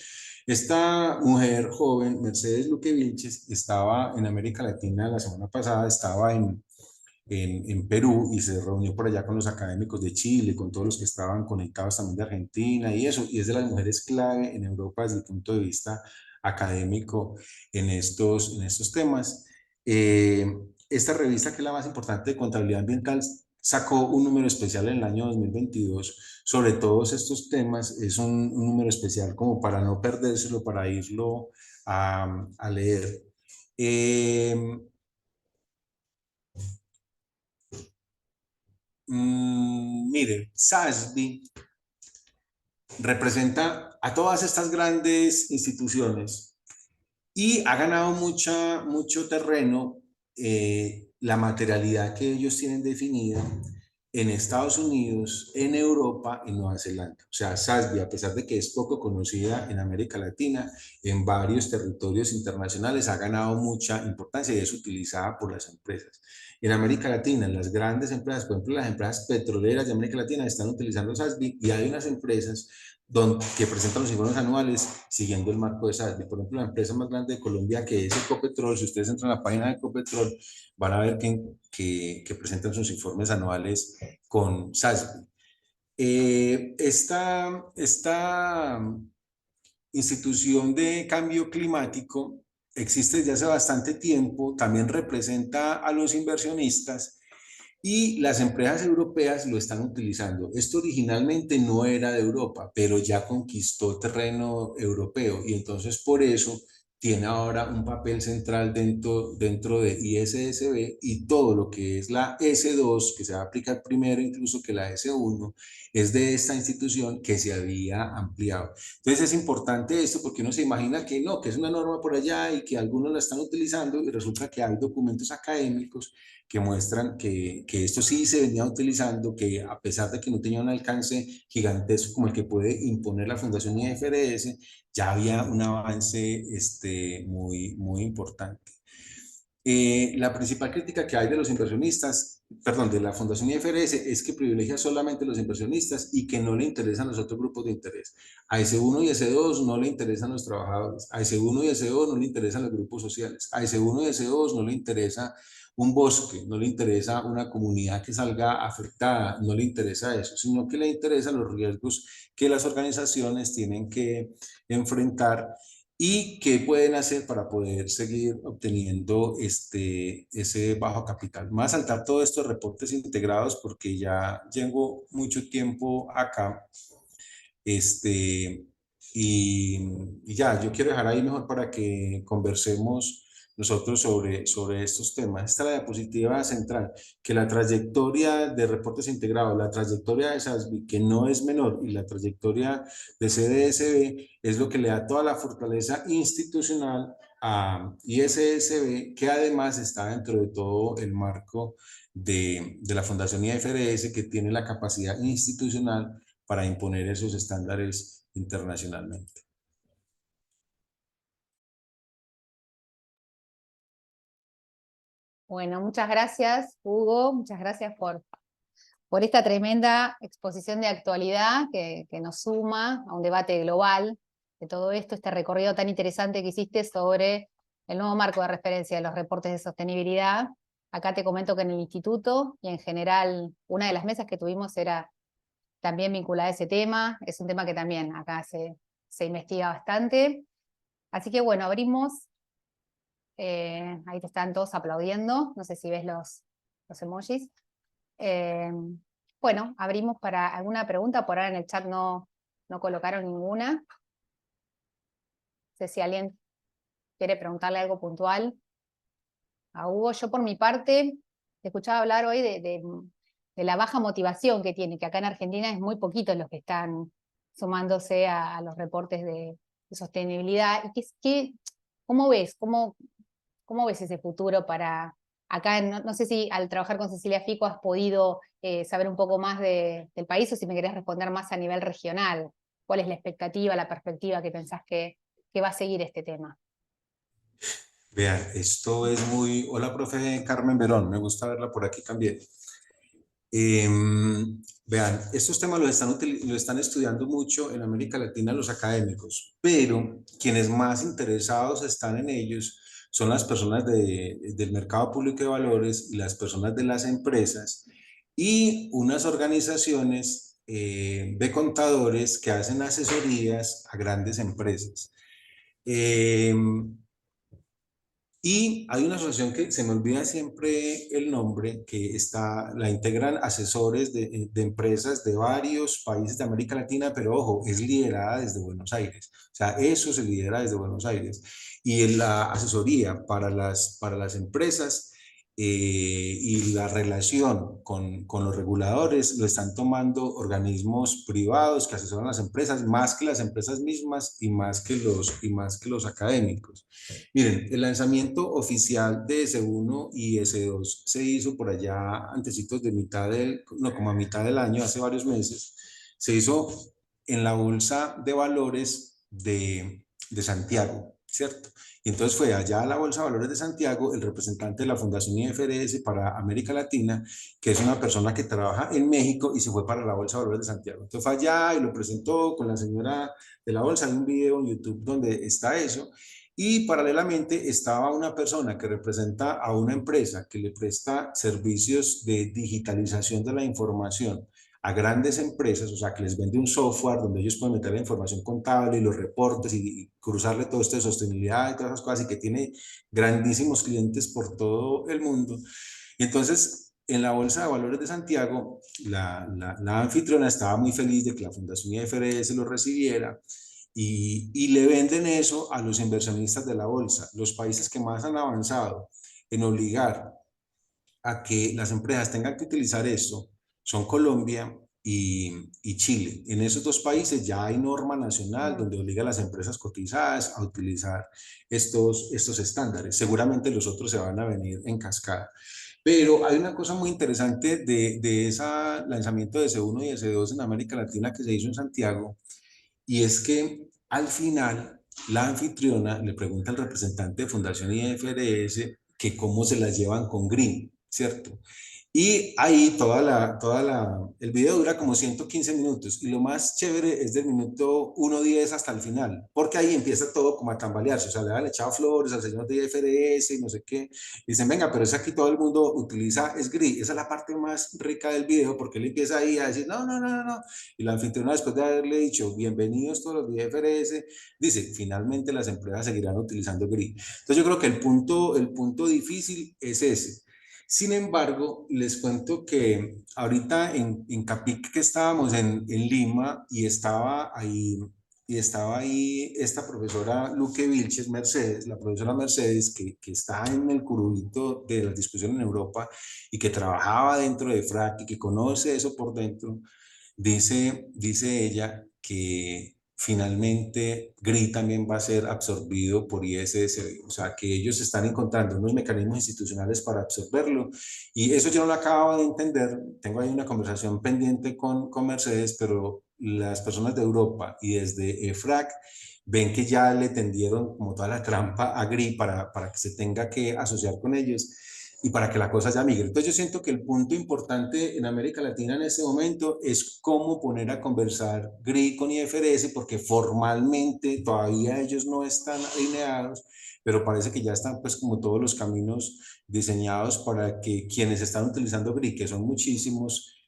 Esta mujer joven, Mercedes Luque Vilches, estaba en América Latina la semana pasada, estaba en Perú, y se reunió por allá con los académicos de Chile, con todos los que estaban conectados también de Argentina y eso, y es de las mujeres clave en Europa desde el punto de vista académico en estos temas. Eh, Esta revista, que es la más importante de contabilidad ambiental, sacó un número especial en el año 2022 sobre todos estos temas. Es un número especial como para no perdérselo, para irlo a leer. Mire, SASB representa a todas estas grandes instituciones y ha ganado mucho terreno, la materialidad que ellos tienen definida en Estados Unidos, en Europa, en Nueva Zelanda. O sea, SASB, a pesar de que es poco conocida en América Latina, en varios territorios internacionales ha ganado mucha importancia y es utilizada por las empresas. En América Latina, las grandes empresas, por ejemplo, las empresas petroleras de América Latina están utilizando SASB, y hay unas empresas que presentan los informes anuales siguiendo el marco de SASB. Por ejemplo, la empresa más grande de Colombia, que es Ecopetrol, si ustedes entran a la página de Ecopetrol, van a ver que presentan sus informes anuales con SASB. Esta institución de cambio climático existe desde hace bastante tiempo, también representa a los inversionistas, y las empresas europeas lo están utilizando. Esto originalmente no era de Europa, pero ya conquistó terreno europeo, y entonces por eso tiene ahora un papel central dentro de ISSB, y todo lo que es la S2, que se va a aplicar primero incluso que la S1, es de esta institución que se había ampliado. Entonces es importante esto, porque uno se imagina que no, que es una norma por allá y que algunos la están utilizando, y resulta que hay documentos académicos que muestran que esto sí se venía utilizando, que a pesar de que no tenía un alcance gigantesco como el que puede imponer la Fundación IFRS, ya había un avance muy importante. La principal crítica que hay de los inversionistas, perdón, de la Fundación IFRS, es que privilegia solamente a los inversionistas y que no le interesan los otros grupos de interés. A S1 y S2 no le interesan los trabajadores, a S1 y S2 no le interesan los grupos sociales, a S1 y S2 no le interesa un bosque, no le interesa una comunidad que salga afectada, no le interesa eso, sino que le interesan los riesgos que las organizaciones tienen que enfrentar, y qué pueden hacer para poder seguir obteniendo ese bajo capital. Más saltar todos estos reportes integrados porque ya llevo mucho tiempo acá, este, y ya, yo quiero dejar ahí mejor para que conversemos nosotros sobre estos temas. Esta es la diapositiva central, que la trayectoria de reportes integrados, la trayectoria de SASB, que no es menor, y la trayectoria de CDSB es lo que le da toda la fortaleza institucional a ISSB, que además está dentro de todo el marco de la Fundación IFRS, que tiene la capacidad institucional para imponer esos estándares internacionalmente. Bueno, muchas gracias, Hugo. Muchas gracias por esta tremenda exposición de actualidad que nos suma a un debate global de todo esto, este recorrido tan interesante que hiciste sobre el nuevo marco de referencia de los reportes de sostenibilidad. Acá te comento que en el instituto y en general una de las mesas que tuvimos era también vinculada a ese tema. Es un tema que también acá se investiga bastante. Así que bueno, abrimos. Ahí te están todos aplaudiendo. No sé si ves los emojis. Bueno, abrimos para alguna pregunta. Por ahora en el chat no colocaron ninguna. No sé si alguien quiere preguntarle algo puntual a Hugo. Yo por mi parte, te escuchaba hablar hoy de la baja motivación que tiene, que acá en Argentina es muy poquito los que están sumándose a los reportes de sostenibilidad. ¿Y cómo ves? ¿Cómo ves ese futuro para acá? No sé si al trabajar con Cecilia Fico has podido saber un poco más del país, o si me querés responder más a nivel regional. ¿Cuál es la expectativa, la perspectiva que pensás que va a seguir este tema? Vean, esto es muy... Hola, profe Carmen Verón, me gusta verla por aquí también. Vean, estos temas lo están estudiando mucho en América Latina los académicos, pero quienes más interesados están en ellos son las personas del mercado público de valores y las personas de las empresas y unas organizaciones de contadores que hacen asesorías a grandes empresas. Y hay una asociación que se me olvida siempre el nombre, que la integran asesores de empresas de varios países de América Latina, pero ojo, es liderada desde Buenos Aires. O sea, eso se lidera desde Buenos Aires. Y en la asesoría para las empresas y la relación con los reguladores lo están tomando organismos privados que asesoran a las empresas, más que las empresas mismas y más que los académicos. Miren, el lanzamiento oficial de S1 y S2 se hizo por allá antecitos de como a mitad del año, hace varios meses. Se hizo en la Bolsa de Valores de Santiago, ¿cierto? Y entonces fue allá a la Bolsa de Valores de Santiago el representante de la Fundación IFRS para América Latina, que es una persona que trabaja en México y se fue para la Bolsa de Valores de Santiago. Entonces fue allá y lo presentó con la señora de la Bolsa. Hay un video en YouTube donde está eso. Y paralelamente estaba una persona que representa a una empresa que le presta servicios de digitalización de la información a grandes empresas, o sea, que les vende un software donde ellos pueden meter la información contable y los reportes y cruzarle todo esto de sostenibilidad y todas esas cosas, y que tiene grandísimos clientes por todo el mundo. Y entonces, en la Bolsa de Valores de Santiago, la anfitriona estaba muy feliz de que la Fundación IFRS lo recibiera y le venden eso a los inversionistas de la bolsa. Los países que más han avanzado en obligar a que las empresas tengan que utilizar esto son Colombia y Chile. En esos dos países ya hay norma nacional donde obliga a las empresas cotizadas a utilizar estos estándares. Seguramente los otros se van a venir en cascada. Pero hay una cosa muy interesante de ese lanzamiento de S1 y S2 en América Latina que se hizo en Santiago, y es que al final la anfitriona le pregunta al representante de Fundación IFRS que cómo se las llevan con Green, ¿cierto? Y ahí el video dura como 115 minutos y lo más chévere es del minuto 1:10 hasta el final, porque ahí empieza todo como a tambalearse, o sea, le han echado flores al señor de IFRS y no sé qué, y dicen, venga, pero es aquí todo el mundo utiliza SGRI, esa es la parte más rica del video, porque él empieza ahí a decir, no, no, no, no, no, y la anfitriona después de haberle dicho, bienvenidos todos los de IFRS, dice, finalmente las empresas seguirán utilizando SGRI. Entonces yo creo que el punto difícil es ese. Sin embargo, les cuento que ahorita en Capic, que estábamos en Lima, y estaba ahí y estaba ahí esta profesora Luque Vilches Mercedes, la profesora Mercedes, que está en el curubito de la discusión en Europa y que trabajaba dentro de FRAC y que conoce eso por dentro. Dice ella que finalmente GRI también va a ser absorbido por ISSB, o sea que ellos están encontrando unos mecanismos institucionales para absorberlo, y eso yo no lo acabo de entender. Tengo ahí una conversación pendiente con Mercedes, pero las personas de Europa y desde EFRAC ven que ya le tendieron como toda la trampa a GRI para que se tenga que asociar con ellos y para que la cosa ya migre. Entonces yo siento que el punto importante en América Latina en este momento es cómo poner a conversar GRI con IFRS, porque formalmente todavía ellos no están alineados, pero parece que ya están pues como todos los caminos diseñados para que quienes están utilizando GRI, que son muchísimos,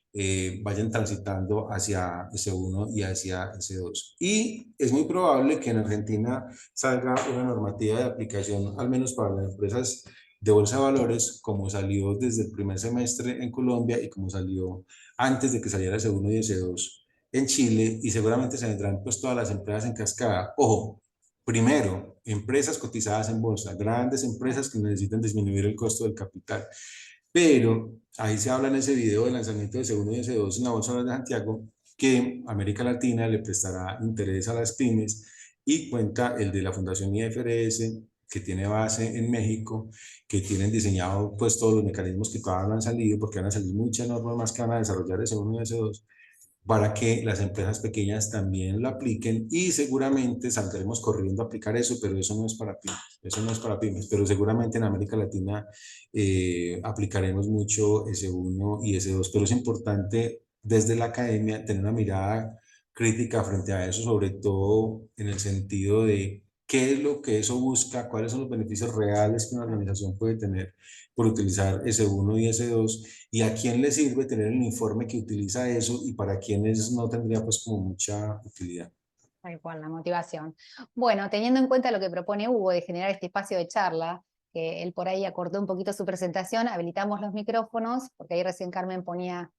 vayan transitando hacia S1 y hacia S2. Y es muy probable que en Argentina salga una normativa de aplicación, al menos para las empresas de bolsa de valores, como salió desde el primer semestre en Colombia y como salió antes de que saliera S1 y S2 en Chile, y seguramente se vendrán pues todas las empresas en cascada. Ojo, primero, empresas cotizadas en bolsa, grandes empresas que necesitan disminuir el costo del capital. Pero ahí se habla en ese video de lanzamiento de S1 y S2 en la Bolsa de Santiago que América Latina le prestará interés a las pymes, y cuenta el de la Fundación IFRS, que tiene base en México, que tienen diseñado pues todos los mecanismos que todavía no han salido, porque van a salir muchas normas más que van a desarrollar S1 y S2, para que las empresas pequeñas también lo apliquen, y seguramente saldremos corriendo a aplicar eso, pero eso no es para pymes, eso no es para pymes, pero seguramente en América Latina aplicaremos mucho S1 y S2, pero es importante desde la academia tener una mirada crítica frente a eso, sobre todo en el sentido de qué es lo que eso busca, cuáles son los beneficios reales que una organización puede tener por utilizar S1 y S2, y a quién le sirve tener el informe que utiliza eso, y para quienes no tendría pues como mucha utilidad. Tal cual, la motivación. Bueno, teniendo en cuenta lo que propone Hugo de generar este espacio de charla, que él por ahí acortó un poquito su presentación, habilitamos los micrófonos, porque ahí recién Carmen ponía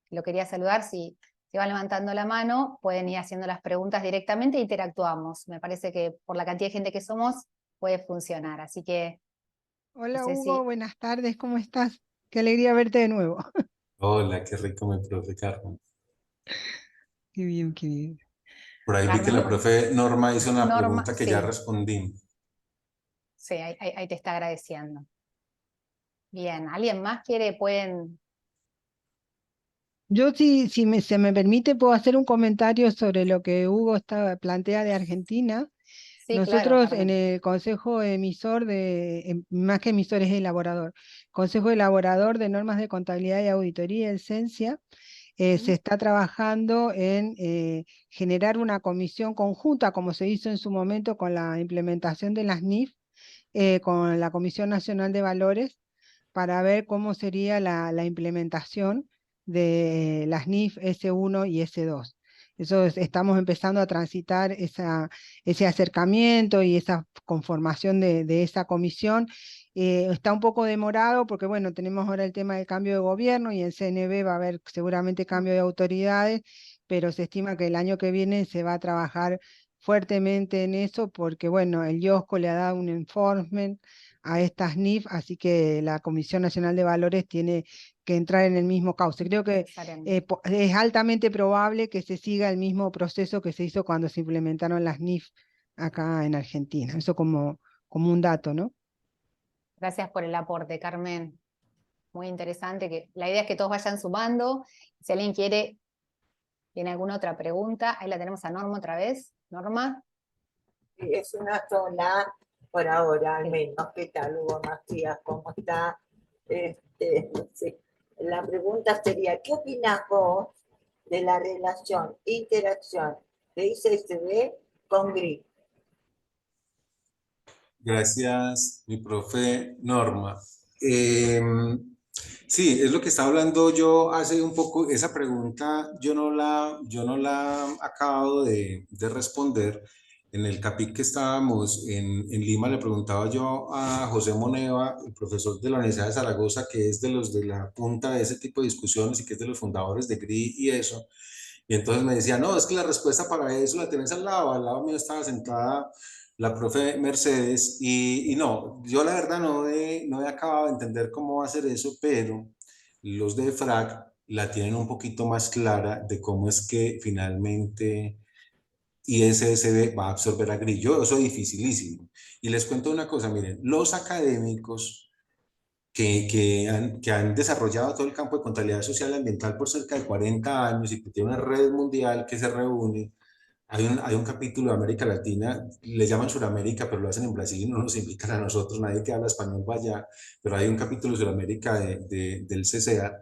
que lo quería saludar. Si van levantando la mano, pueden ir haciendo las preguntas directamente e interactuamos. Me parece que por la cantidad de gente que somos, puede funcionar. Así que, no Hola sé Hugo, si... buenas tardes, ¿cómo estás? Qué alegría verte de nuevo. Hola, qué rico mi profe Carmen. Qué bien, qué bien. Por ahí vi que la Carmen, profe Norma hizo una Norma, pregunta que ya sí, respondí. sí, ahí te está agradeciendo. Bien, ¿alguien más quiere? Pueden... Yo si se me permite, puedo hacer un comentario sobre lo que Hugo plantea de Argentina. Sí, claro, Nosotros en Carmen. el Consejo Emisor más que emisor es elaborador, Consejo Elaborador de Normas de Contabilidad y Auditoría, el CENSIA, se está trabajando en generar una comisión conjunta, como se hizo en su momento con la implementación de las NIF, con la Comisión Nacional de Valores, para ver cómo sería la implementación de las NIF S1 y S2. Estamos empezando a transitar ese acercamiento y esa conformación de esa comisión. Está un poco demorado porque, bueno, tenemos ahora el tema del cambio de gobierno y en CNB va a haber seguramente cambio de autoridades, pero se estima que el año que viene se va a trabajar fuertemente en eso porque, bueno, el IOSCO le ha dado un enforcement a estas NIF, así que la Comisión Nacional de Valores tiene que entrar en el mismo cauce. Creo que es altamente probable que se siga el mismo proceso que se hizo cuando se implementaron las NIF acá en Argentina. Eso como un dato, ¿no? Gracias por el aporte, Carmen. Muy interesante. La idea es que todos vayan sumando. Si alguien tiene alguna otra pregunta, ahí la tenemos a Norma otra vez. Norma. Sí, es una sola por ahora, al menos. ¿Qué tal, Hugo Macías? ¿Cómo está? Sí. La pregunta sería, ¿qué opinas vos de la relación, interacción de ICSB con GRI? Gracias, mi profe Norma. Sí, es lo que estaba hablando yo hace un poco. Esa pregunta yo no la acabo de responder. En el CAPIC que estábamos en Lima, le preguntaba yo a José Moneva, el profesor de la Universidad de Zaragoza, que es de los de la punta de ese tipo de discusiones y que es de los fundadores de GRI y eso, Y entonces me decía, no, es que la respuesta para eso la tienes al lado mío estaba sentada la profe Mercedes, y no, yo la verdad no he acabado de entender cómo va a hacer eso, pero los de EFRAC la tienen un poquito más clara de cómo es que finalmente ISSB va a absorber a Grillo. Eso es dificilísimo. Y les cuento una cosa, miren, los académicos que han desarrollado todo el campo de contabilidad social y ambiental por cerca de 40 años y que tiene una red mundial que se reúne. Hay un capítulo de América Latina, le llaman Suramérica, pero lo hacen en Brasil y no nos invitan a nosotros, nadie que habla español va allá, pero hay un capítulo de Suramérica del CCA.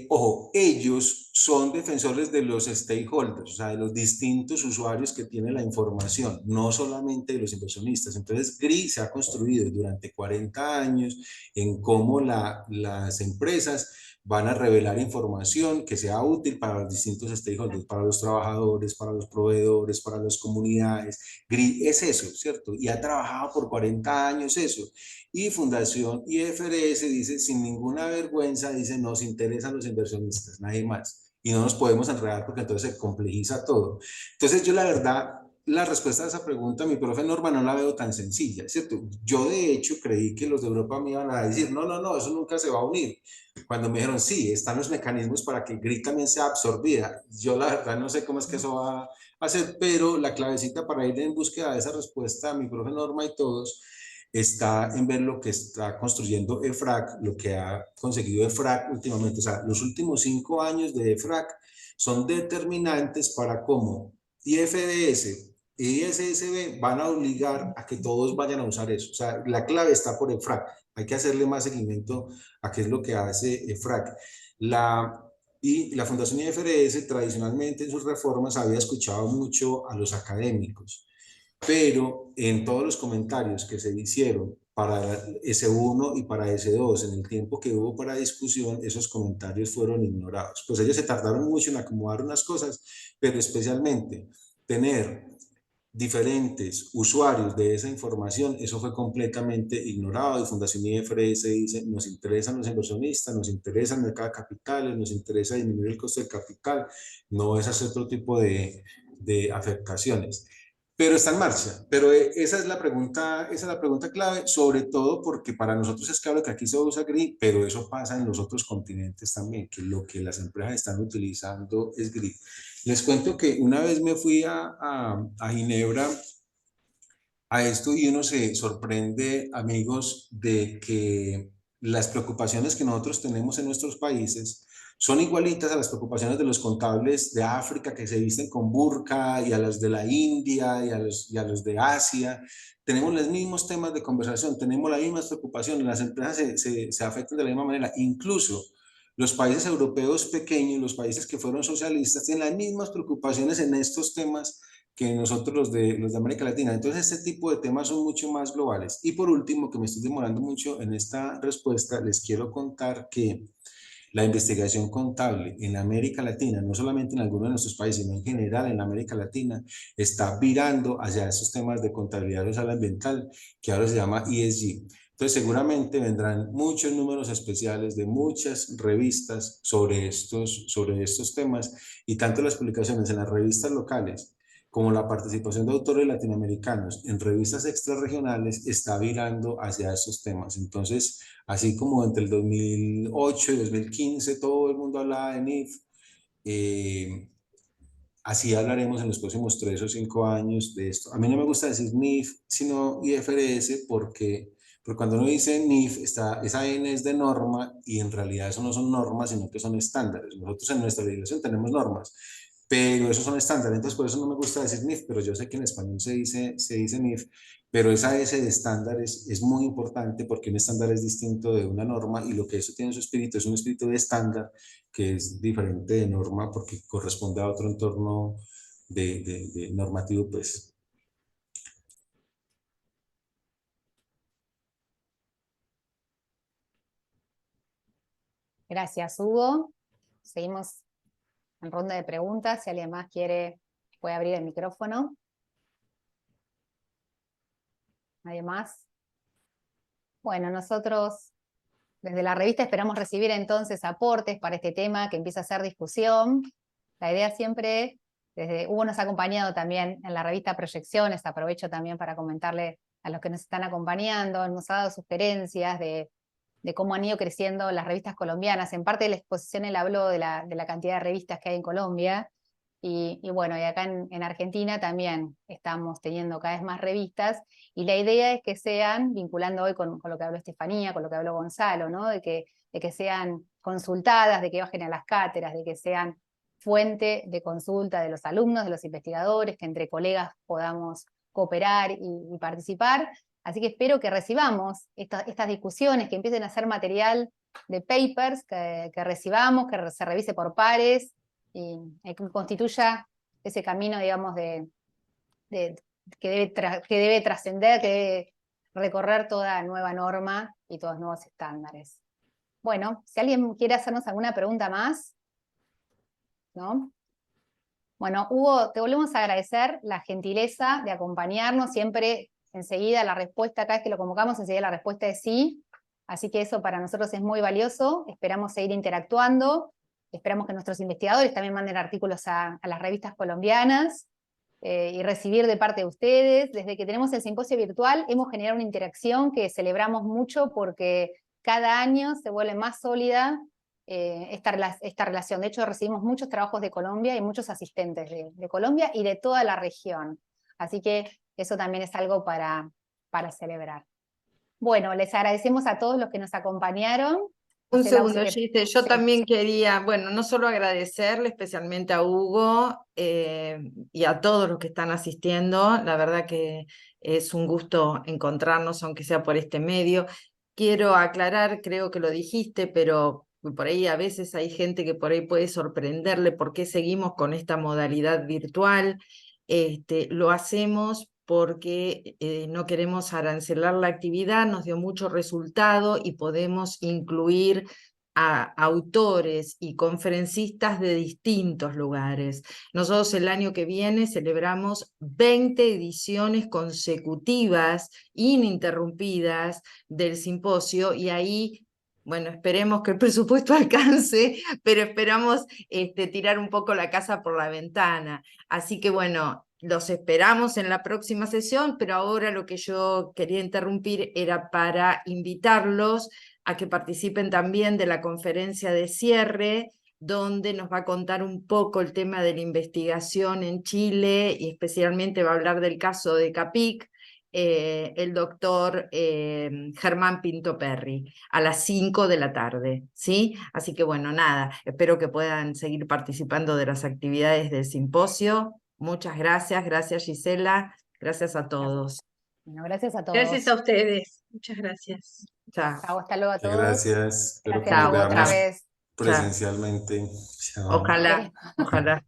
Ojo, ellos son defensores de los stakeholders, o sea, de los distintos usuarios que tienen la información, no solamente de los inversionistas. Entonces, GRI se ha construido durante 40 años en cómo las empresas van a revelar información que sea útil para los distintos stakeholders, para los trabajadores, para los proveedores, para las comunidades. GRI es eso, ¿cierto? Y ha trabajado por 40 años eso. Y Fundación IFRS dice, sin ninguna vergüenza, dice, nos interesan los inversionistas, nadie más. Y no nos podemos enredar porque entonces se complejiza todo. Entonces yo la verdad, la respuesta a esa pregunta, mi profe Norma, no la veo tan sencilla, ¿cierto? Yo de hecho creí que los de Europa me iban a decir, no, eso nunca se va a unir. Cuando me dijeron, sí, están los mecanismos para que GRI también sea absorbida. Yo la verdad no sé cómo es que eso va a hacer, pero la clavecita para ir en búsqueda de esa respuesta, mi profe Norma y todos, está en ver lo que está construyendo EFRAC, lo que ha conseguido EFRAC últimamente. O sea, los últimos 5 años de EFRAC son determinantes para cómo IFDS y ISSB van a obligar a que todos vayan a usar eso. O sea, la clave está por EFRAC. Hay que hacerle más seguimiento a qué es lo que hace EFRAC. La Fundación IFRS tradicionalmente en sus reformas había escuchado mucho a los académicos, pero en todos los comentarios que se hicieron para S1 y para S2, en el tiempo que hubo para discusión, esos comentarios fueron ignorados. Pues ellos se tardaron mucho en acomodar unas cosas, pero especialmente tener diferentes usuarios de esa información, eso fue completamente ignorado. Y Fundación IFRS dice, nos interesan los inversionistas, nos interesa el mercado de capitales, nos interesa disminuir el costo del capital, no es hacer otro tipo de afectaciones. Pero está en marcha. Pero esa es la pregunta clave, sobre todo porque para nosotros es claro que aquí se usa GRI, pero eso pasa en los otros continentes también, que lo que las empresas están utilizando es GRI. Les cuento que una vez me fui a Ginebra a esto y uno se sorprende, amigos, de que las preocupaciones que nosotros tenemos en nuestros países son igualitas a las preocupaciones de los contables de África que se visten con burka, y a los de la India y a los de Asia. Tenemos los mismos temas de conversación, tenemos las mismas preocupaciones, las empresas se afectan de la misma manera. Incluso los países europeos pequeños, los países que fueron socialistas, tienen las mismas preocupaciones en estos temas que nosotros los de América Latina. Entonces, este tipo de temas son mucho más globales. Y por último, que me estoy demorando mucho en esta respuesta, les quiero contar que la investigación contable en América Latina, no solamente en algunos de nuestros países, sino en general en América Latina, está virando hacia esos temas de contabilidad social ambiental, que ahora se llama ESG. Entonces, seguramente vendrán muchos números especiales de muchas revistas sobre estos temas, y tanto las publicaciones en las revistas locales como la participación de autores latinoamericanos en revistas extrarregionales está virando hacia estos temas. Entonces, así como entre el 2008 y 2015 todo el mundo hablaba de NIF, así hablaremos en los próximos 3 o 5 años de esto. A mí no me gusta decir NIF, sino IFRS, porque cuando uno dice NIF, esa N es de norma, y en realidad eso no son normas, sino que son estándares. Nosotros en nuestra legislación tenemos normas, pero esos son estándares. Entonces por eso no me gusta decir NIF, pero yo sé que en español se dice NIF, pero esa S de estándares es muy importante, porque un estándar es distinto de una norma, y lo que eso tiene en su espíritu es un espíritu de estándar que es diferente de norma porque corresponde a otro entorno de normativo, pues. Gracias, Hugo. Seguimos en ronda de preguntas. Si alguien más quiere, puede abrir el micrófono. ¿Nadie más? Bueno, nosotros desde la revista esperamos recibir entonces aportes para este tema que empieza a ser discusión. La idea siempre, desde Hugo nos ha acompañado también en la revista Proyecciones, aprovecho también para comentarle a los que nos están acompañando, nos ha dado sugerencias de cómo han ido creciendo las revistas colombianas. En parte de la exposición él habló de la cantidad de revistas que hay en Colombia, y bueno, y acá en Argentina también estamos teniendo cada vez más revistas, y la idea es que sean, vinculando hoy con lo que habló Estefanía, con lo que habló Gonzalo, ¿no? de que sean consultadas, de que bajen a las cátedras, de que sean fuente de consulta de los alumnos, de los investigadores, que entre colegas podamos cooperar y participar. Así que espero que recibamos estas discusiones, que empiecen a ser material de papers, que recibamos, que se revise por pares, y que constituya ese camino, digamos, que debe trascender, que debe recorrer toda nueva norma y todos nuevos estándares. Bueno, si alguien quiere hacernos alguna pregunta más, ¿no? Bueno, Hugo, te volvemos a agradecer la gentileza de acompañarnos. Siempre enseguida la respuesta, cada vez que lo convocamos, enseguida la respuesta es sí. Así que eso para nosotros es muy valioso. Esperamos seguir interactuando. Esperamos que nuestros investigadores también manden artículos a las revistas colombianas, y recibir de parte de ustedes. Desde que tenemos el simposio virtual hemos generado una interacción que celebramos mucho, porque cada año se vuelve más sólida esta relación. De hecho, recibimos muchos trabajos de Colombia y muchos asistentes de Colombia y de toda la región. Así que eso también es algo para celebrar. Bueno, les agradecemos a todos los que nos acompañaron. Un Gisela, segundo, Gise, yo sí. también quería, bueno, no solo agradecerle especialmente a Hugo y a todos los que están asistiendo. La verdad que es un gusto encontrarnos, aunque sea por este medio. Quiero aclarar, creo que lo dijiste, pero por ahí a veces hay gente que por ahí puede sorprenderle por qué seguimos con esta modalidad virtual. Lo hacemos porque no queremos arancelar la actividad, nos dio mucho resultado y podemos incluir a autores y conferencistas de distintos lugares. Nosotros el año que viene celebramos 20 ediciones consecutivas, ininterrumpidas, del simposio, y ahí, bueno, esperemos que el presupuesto alcance, pero esperamos tirar un poco la casa por la ventana. Así que bueno, los esperamos en la próxima sesión, pero ahora lo que yo quería interrumpir era para invitarlos a que participen también de la conferencia de cierre, donde nos va a contar un poco el tema de la investigación en Chile, y especialmente va a hablar del caso de Capic, el doctor Germán Pinto Perry, a las 5 de la tarde, ¿sí? Así que bueno, nada, espero que puedan seguir participando de las actividades del simposio. Muchas gracias, gracias Gisela, gracias a todos. Bueno, gracias a todos. Gracias a ustedes. Muchas gracias. Chao. Chao, hasta luego a Muchas todos. gracias. Espero que Gracias nos Hugo, otra veamos vez. presencialmente. Chao. Ojalá, ojalá.